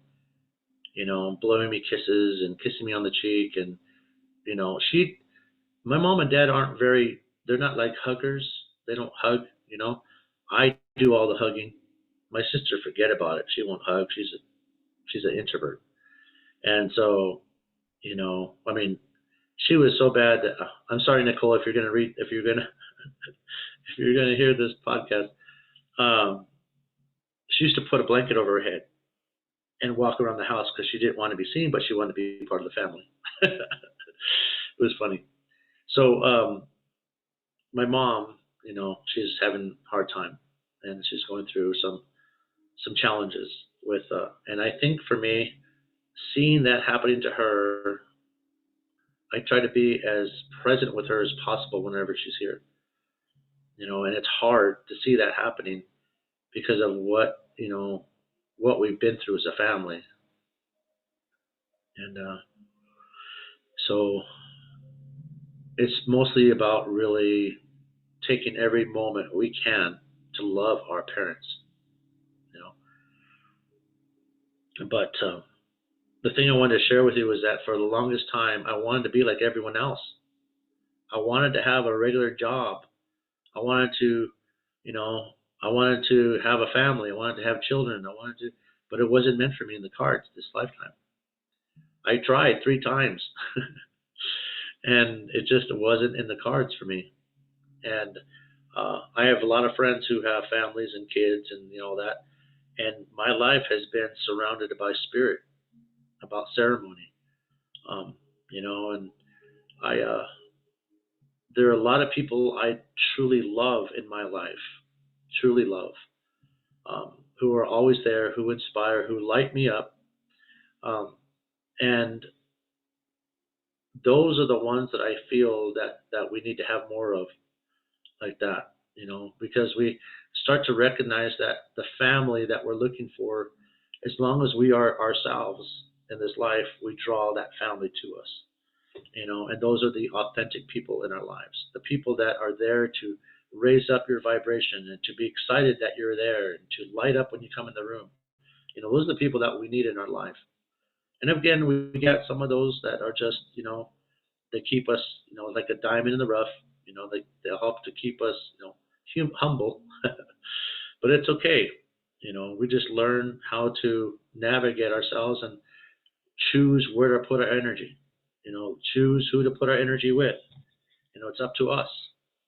Blowing me kisses and kissing me on the cheek, and she, my mom and dad aren't very. They're not like huggers. They don't hug. I do all the hugging. My sister, forget about it. She won't hug. She's an introvert, and so I mean, she was so bad that I'm sorry, Nicole, if you're gonna hear this podcast. Um, she used to put a blanket over her head and walk around the house because she didn't want to be seen, but she wanted to be part of the family. It was funny. So my mom, she's having a hard time, and she's going through some challenges with, and I think for me, seeing that happening to her, I try to be as present with her as possible whenever she's here. And it's hard to see that happening because of what we've been through as a family, and so it's mostly about really taking every moment we can to love our parents, you but the thing I wanted to share with you was that for the longest time I wanted to be like everyone else. I wanted to have a regular job. I wanted to, you know, I wanted to have a family. I wanted to have children. But it wasn't meant for me in the cards this lifetime. I tried 3 times, and it just wasn't in the cards for me. And I have a lot of friends who have families and kids and that. And my life has been surrounded by spirit, about ceremony. Um, and I there are a lot of people I truly love in my life, truly love, who are always there, who inspire, who light me up, um, and those are the ones that I feel that we need to have more of, like that, because we start to recognize that the family that we're looking for, as long as we are ourselves in this life, we draw that family to us, and those are the authentic people in our lives, the people that are there to raise up your vibration and to be excited that you're there and to light up when you come in the room. Those are the people that we need in our life. And again, we get some of those that are just, they keep us, like a diamond in the rough. They'll help to keep us, humble. But it's okay. We just learn how to navigate ourselves and choose where to put our energy. Choose who to put our energy with. It's up to us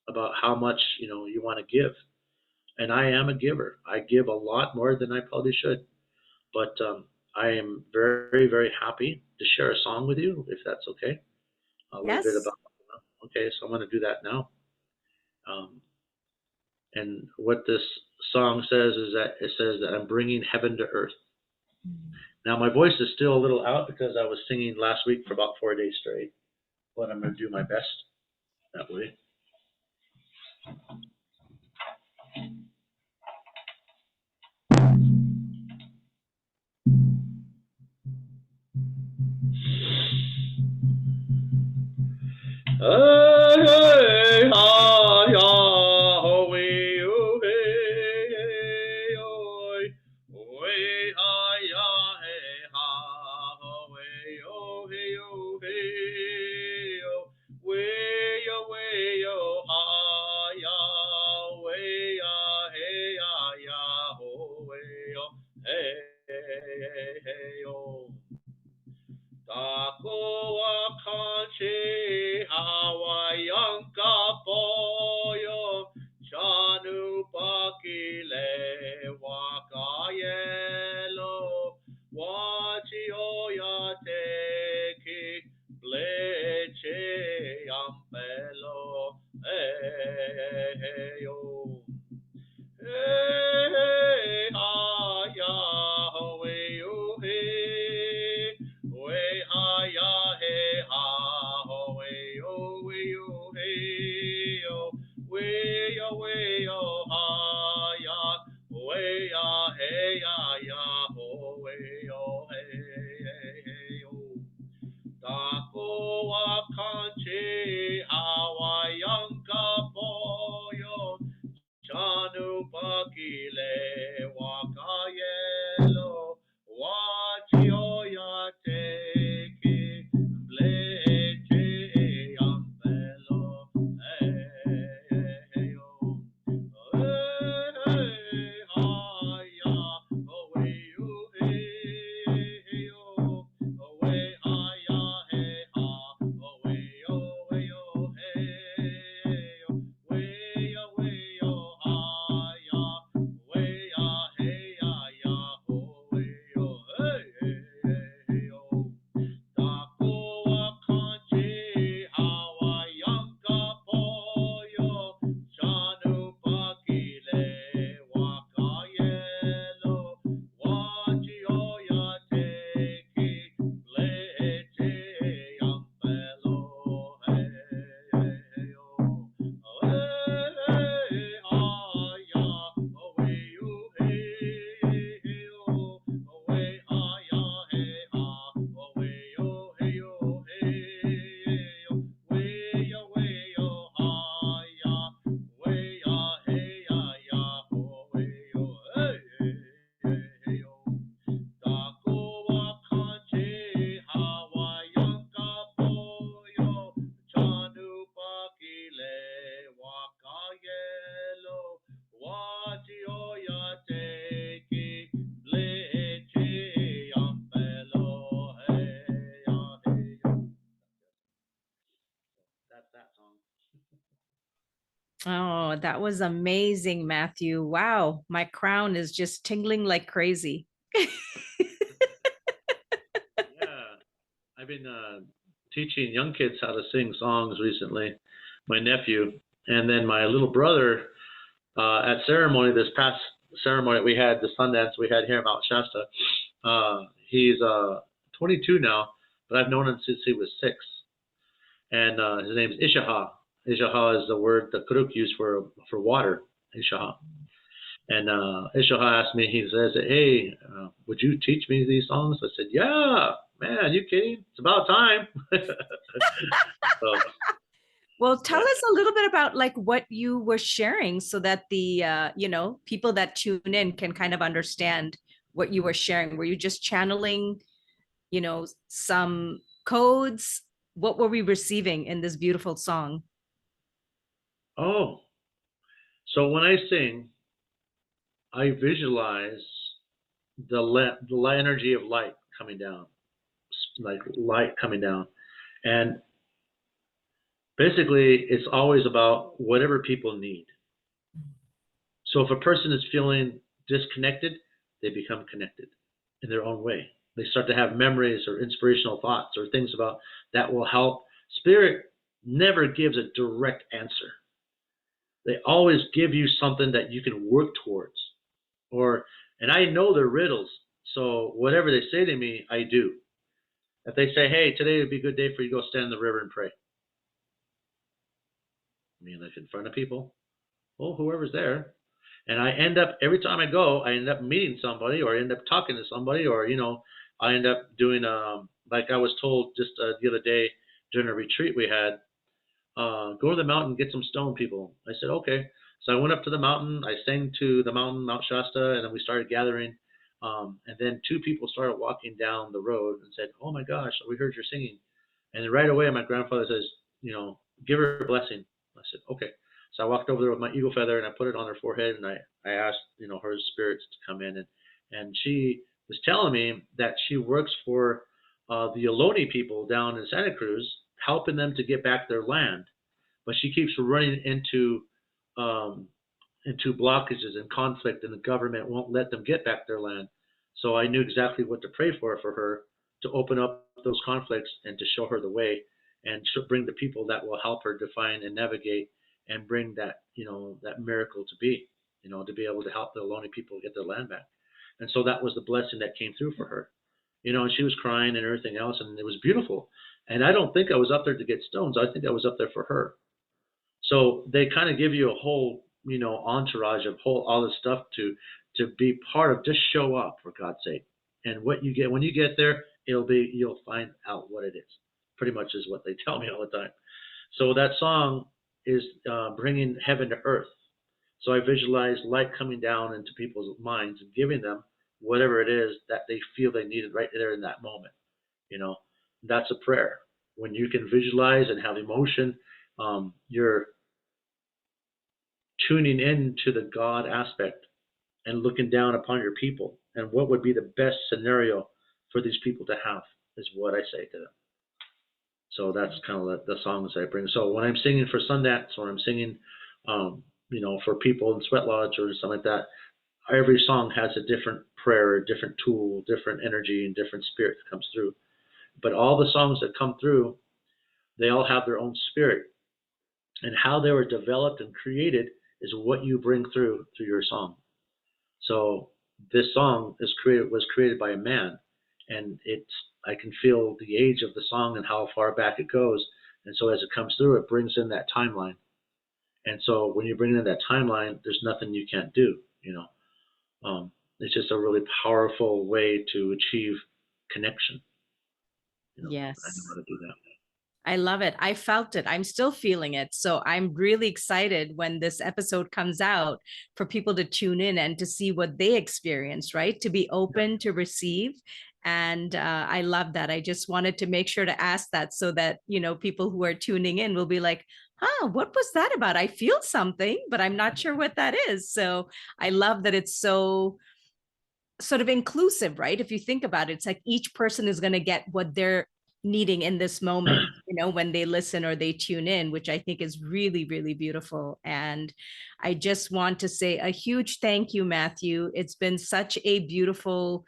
about how much you want to give. And I am a giver. I give a lot more than I probably should. But I am very, very happy to share a song with you, if that's okay. A little bit Yes. about. Okay, so I'm going to do that now. And what this song says is that it says that I'm bringing heaven to earth. Now, my voice is still a little out because I was singing last week for about 4 days straight, but I'm going to do my best that way. Hey, hey, ha, ya, ho, wee, oh, hey, hey, oi. Oi, ha, ya, hey, ha, ho, wee, oh, hey, oh, hey, oh. Way, oh, ha, ya, way, ya, hey, ya, ya, ho. hey, hey, oh. Tako akanchi Hawaiian kapoyo Chanu pakile wakayelo Wachi oya teki bleche ampelo Hey, hey, oh. Hey, ha, ya, ho, hey, oh, hey. Way, ha, ya, hey, ha, ho, hey, oh, way, oh, hey, oh. Way, oh, ha, ya. Way, ya, hey, ya, ya, ho, way, oh, hey, hey, hey, oh. Tako wakanchi Hawaiian kapoyo Chanu pakile wakayelo wachio ya teki bleche ampelo hey yo hey haya away you hey yo away haya hey ha away yo hey yo way yo haya way ya hey ya ho way yo hey yo Tako wakanchi Hawaiian kapoyo Chanu pakile wakayelo Wachio ya teki bleche ampelo Hey, hey, oh. Hey, haya, away you, hey, oh. Away, haya, hey, ha. Away, oh, hey, oh, hey, oh. Way, oh, haya. Way, hey, ya, away, oh, hey, oh. Tako wakanchi Hawaiian kapoyo Chanu pakile wakayelo Wachio ya teki bleche ampelo hey ya hey yo. That's that song. Oh, that was amazing, Matthew. Wow, my crown is just tingling like crazy. Yeah, I've been teaching young kids how to sing songs recently. My nephew, and then my little brother at ceremony this past ceremony we had the Sundance we had here in Mount Shasta. He's 22 now, but I've known him since he was 6, and his name is Ishaha. Ishaha is the word that Kuruk used for water. Ishaha. And Ishaha asked me. He says, "Hey, would you teach me these songs?" I said, "Yeah, man. Are you kidding? It's about time." So Well, tell yeah. us a little bit about like what you were sharing so that the people that tune in can kind of understand what you were sharing. Were you just channeling, some codes? What were we receiving in this beautiful song? Oh, so when I sing, I visualize the energy of light coming down, like light coming down, and basically it's always about whatever people need. So if a person is feeling disconnected, they become connected in their own way. They start to have memories or inspirational thoughts or things about that will help. Spirit never gives a direct answer. They always give you something that you can work towards. Or and I know their riddles. So whatever they say to me, I do. If they say, "Hey, today would be a good day for you to go stand in the river and pray," I mean, like in front of people, well, whoever's there, and I end up every time I go, I end up meeting somebody, or I end up talking to somebody, or I end up doing like I was told just the other day during a retreat we had, go to the mountain and get some stone people. I said okay. So I went up to the mountain. I sang to the mountain, Mount Shasta, and then we started gathering. And then 2 people started walking down the road and said, "Oh my gosh, we heard you're singing." And then right away, my grandfather says, "Give her a blessing." I said, "Okay." So I walked over there with my eagle feather and I put it on her forehead and I asked, her spirits to come in and she was telling me that she works for the Ohlone people down in Santa Cruz, helping them to get back their land. But she keeps running um, into blockages and conflict, and the government won't let them get back their land. So I knew exactly what to pray for her to open up those conflicts and to show her the way and to bring the people that will help her define and navigate and bring that that miracle to be to be able to help the Ohlone people get their land back. And so that was the blessing that came through for her. And she was crying and everything else, and it was beautiful. And I don't think I was up there to get stones. I think I was up there for her. So they kind of give you a whole, entourage of all this stuff to be part of. Just show up, for God's sake. And what you get when you get there, you'll find out what it is. Pretty much is what they tell me all the time. So that song is bringing heaven to earth. So I visualize light coming down into people's minds and giving them whatever it is that they feel they needed right there in that moment. You know, that's a prayer. When you can visualize and have emotion, you're tuning in to the God aspect and looking down upon your people and what would be the best scenario for these people to have is what I say to them. So that's kind of the songs I bring. So when I'm singing for Sundance or I'm singing, for people in Sweat Lodge or something like that, every song has a different prayer, a different tool, different energy, and different spirit that comes through. But all the songs that come through, they all have their own spirit. And how they were developed and created is what you bring through your song. So this song was created by a man, and I can feel the age of the song and how far back it goes. And so as it comes through, it brings in that timeline. And so when you bring in that timeline, there's nothing you can't do. It's just a really powerful way to achieve connection. I know Yes. how to do that. I love it. I felt it. I'm still feeling it. So I'm really excited when this episode comes out for people to tune in and to see what they experience, right? To be open to receive. And I love that. I just wanted to make sure to ask that so that, people who are tuning in will be like, what was that about? I feel something, but I'm not sure what that is. So I love that it's so sort of inclusive, right? If you think about it, it's like each person is going to get what they're needing in this moment, when they listen or they tune in, which I think is really, really beautiful. And I just want to say a huge thank you, Matthew. It's been such a beautiful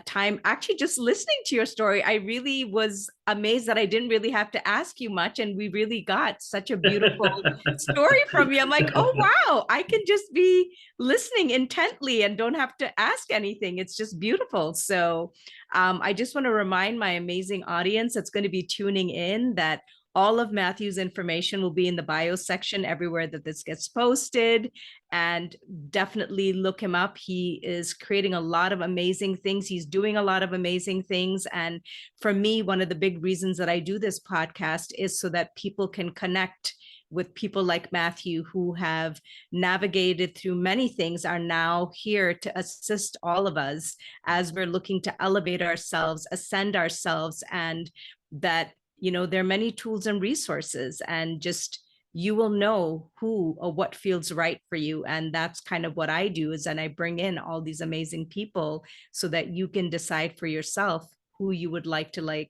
time actually just listening to your story. I really was amazed that I didn't really have to ask you much, and we really got such a beautiful story from you. I'm like, oh wow, I can just be listening intently and don't have to ask anything. It's just beautiful. So I just want to remind my amazing audience that's going to be tuning in that all of Matthew's information will be in the bio section everywhere that this gets posted. And definitely look him up. He is creating a lot of amazing things. He's doing a lot of amazing things. And for me, one of the big reasons that I do this podcast is so that people can connect with people like Matthew, who have navigated through many things, are now here to assist all of us as we're looking to elevate ourselves, ascend ourselves, and that, there are many tools and resources, and just you will know who or what feels right for you. And that's kind of what I do, is then I bring in all these amazing people so that you can decide for yourself who you would like to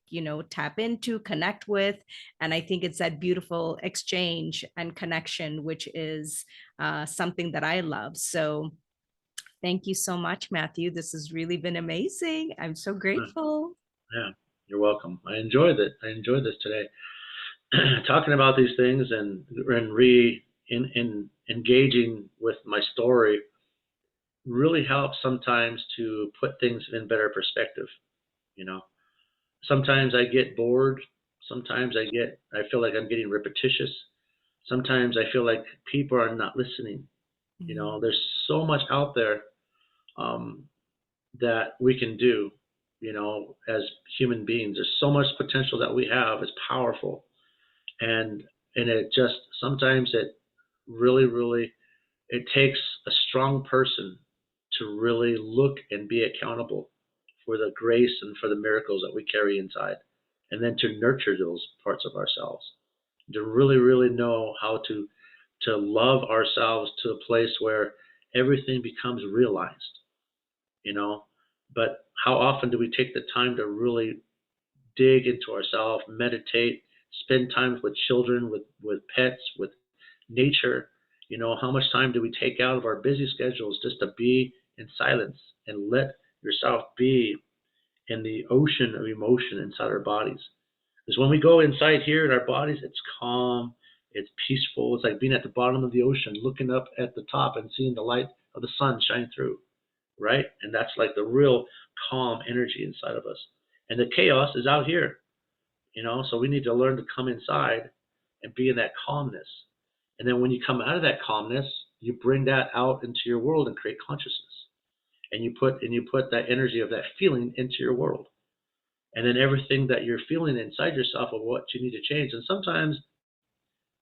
tap into, connect with. And I think it's that beautiful exchange and connection, which is something that I love. So thank you so much, Matthew. This has really been amazing. I'm so grateful. Yeah, you're welcome. I enjoyed it. I enjoyed this today. Talking about these things and engaging with my story really helps sometimes to put things in better perspective. You know, sometimes I get bored. Sometimes I feel like I'm getting repetitious. Sometimes I feel like people are not listening. There's so much out there um, that we can do. As human beings, there's so much potential that we have. It's powerful, and it just sometimes it really it takes a strong person to really look and be accountable for the grace and for the miracles that we carry inside, and then to nurture those parts of ourselves, to really know how to love ourselves to a place where everything becomes realized. But how often do we take the time to really dig into ourselves, meditate, spend time with children, with pets, with nature? You know, how much time do we take out of our busy schedules just to be in silence and let yourself be in the ocean of emotion inside our bodies? Because when we go inside here in our bodies, it's calm, it's peaceful. It's like being at the bottom of the ocean, looking up at the top and seeing the light of the sun shine through, right? And that's like the real calm energy inside of us. And the chaos is out here, you know, so we need to learn to come inside and be in that calmness. And then when you come out of that calmness, you bring that out into your world and create consciousness. And you put that energy of that feeling into your world. And then everything that you're feeling inside yourself of what you need to change. And sometimes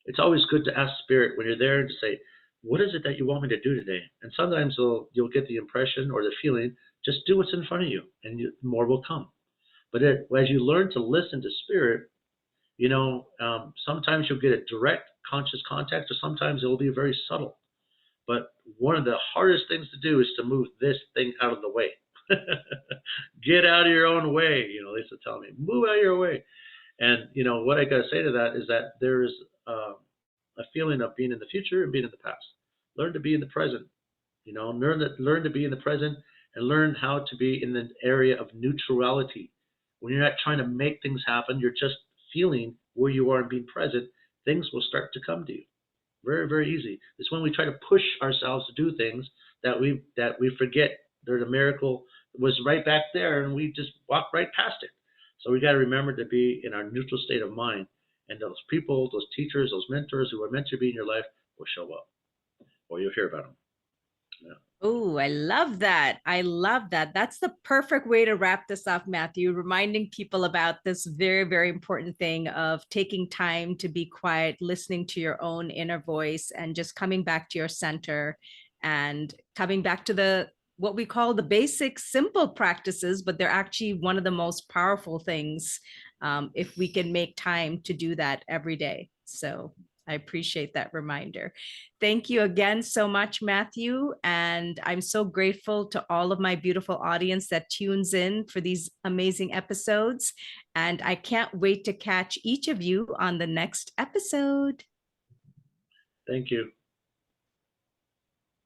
it's always good to ask spirit when you're there to say, what is it that you want me to do today? And sometimes you'll get the impression or the feeling, just do what's in front of you, and more will come. But as you learn to listen to spirit, sometimes you'll get a direct conscious contact, or sometimes it will be very subtle. But one of the hardest things to do is to move this thing out of the way. Get out of your own way. They used to tell me, move out of your way. And what I got to say to that is that there's a feeling of being in the future and being in the past. Learn to be in the present. Learn to be in the present and learn how to be in the area of neutrality. When you're not trying to make things happen, you're just feeling where you are and being present. Things will start to come to you. Very, very easy. It's when we try to push ourselves to do things that we forget there's a miracle was right back there, and we just walk right past it. So we got to remember to be in our neutral state of mind, and those people, those teachers, those mentors who are meant to be in your life will show up, or you'll hear about them. Yeah. Oh, I love that. I love that. That's the perfect way to wrap this up, Matthew, reminding people about this very, very important thing of taking time to be quiet, listening to your own inner voice, and just coming back to your center and coming back to what we call the basic simple practices, but they're actually one of the most powerful things if we can make time to do that every day. So I appreciate that reminder. Thank you again so much, Matthew. And I'm so grateful to all of my beautiful audience that tunes in for these amazing episodes. And I can't wait to catch each of you on the next episode. Thank you.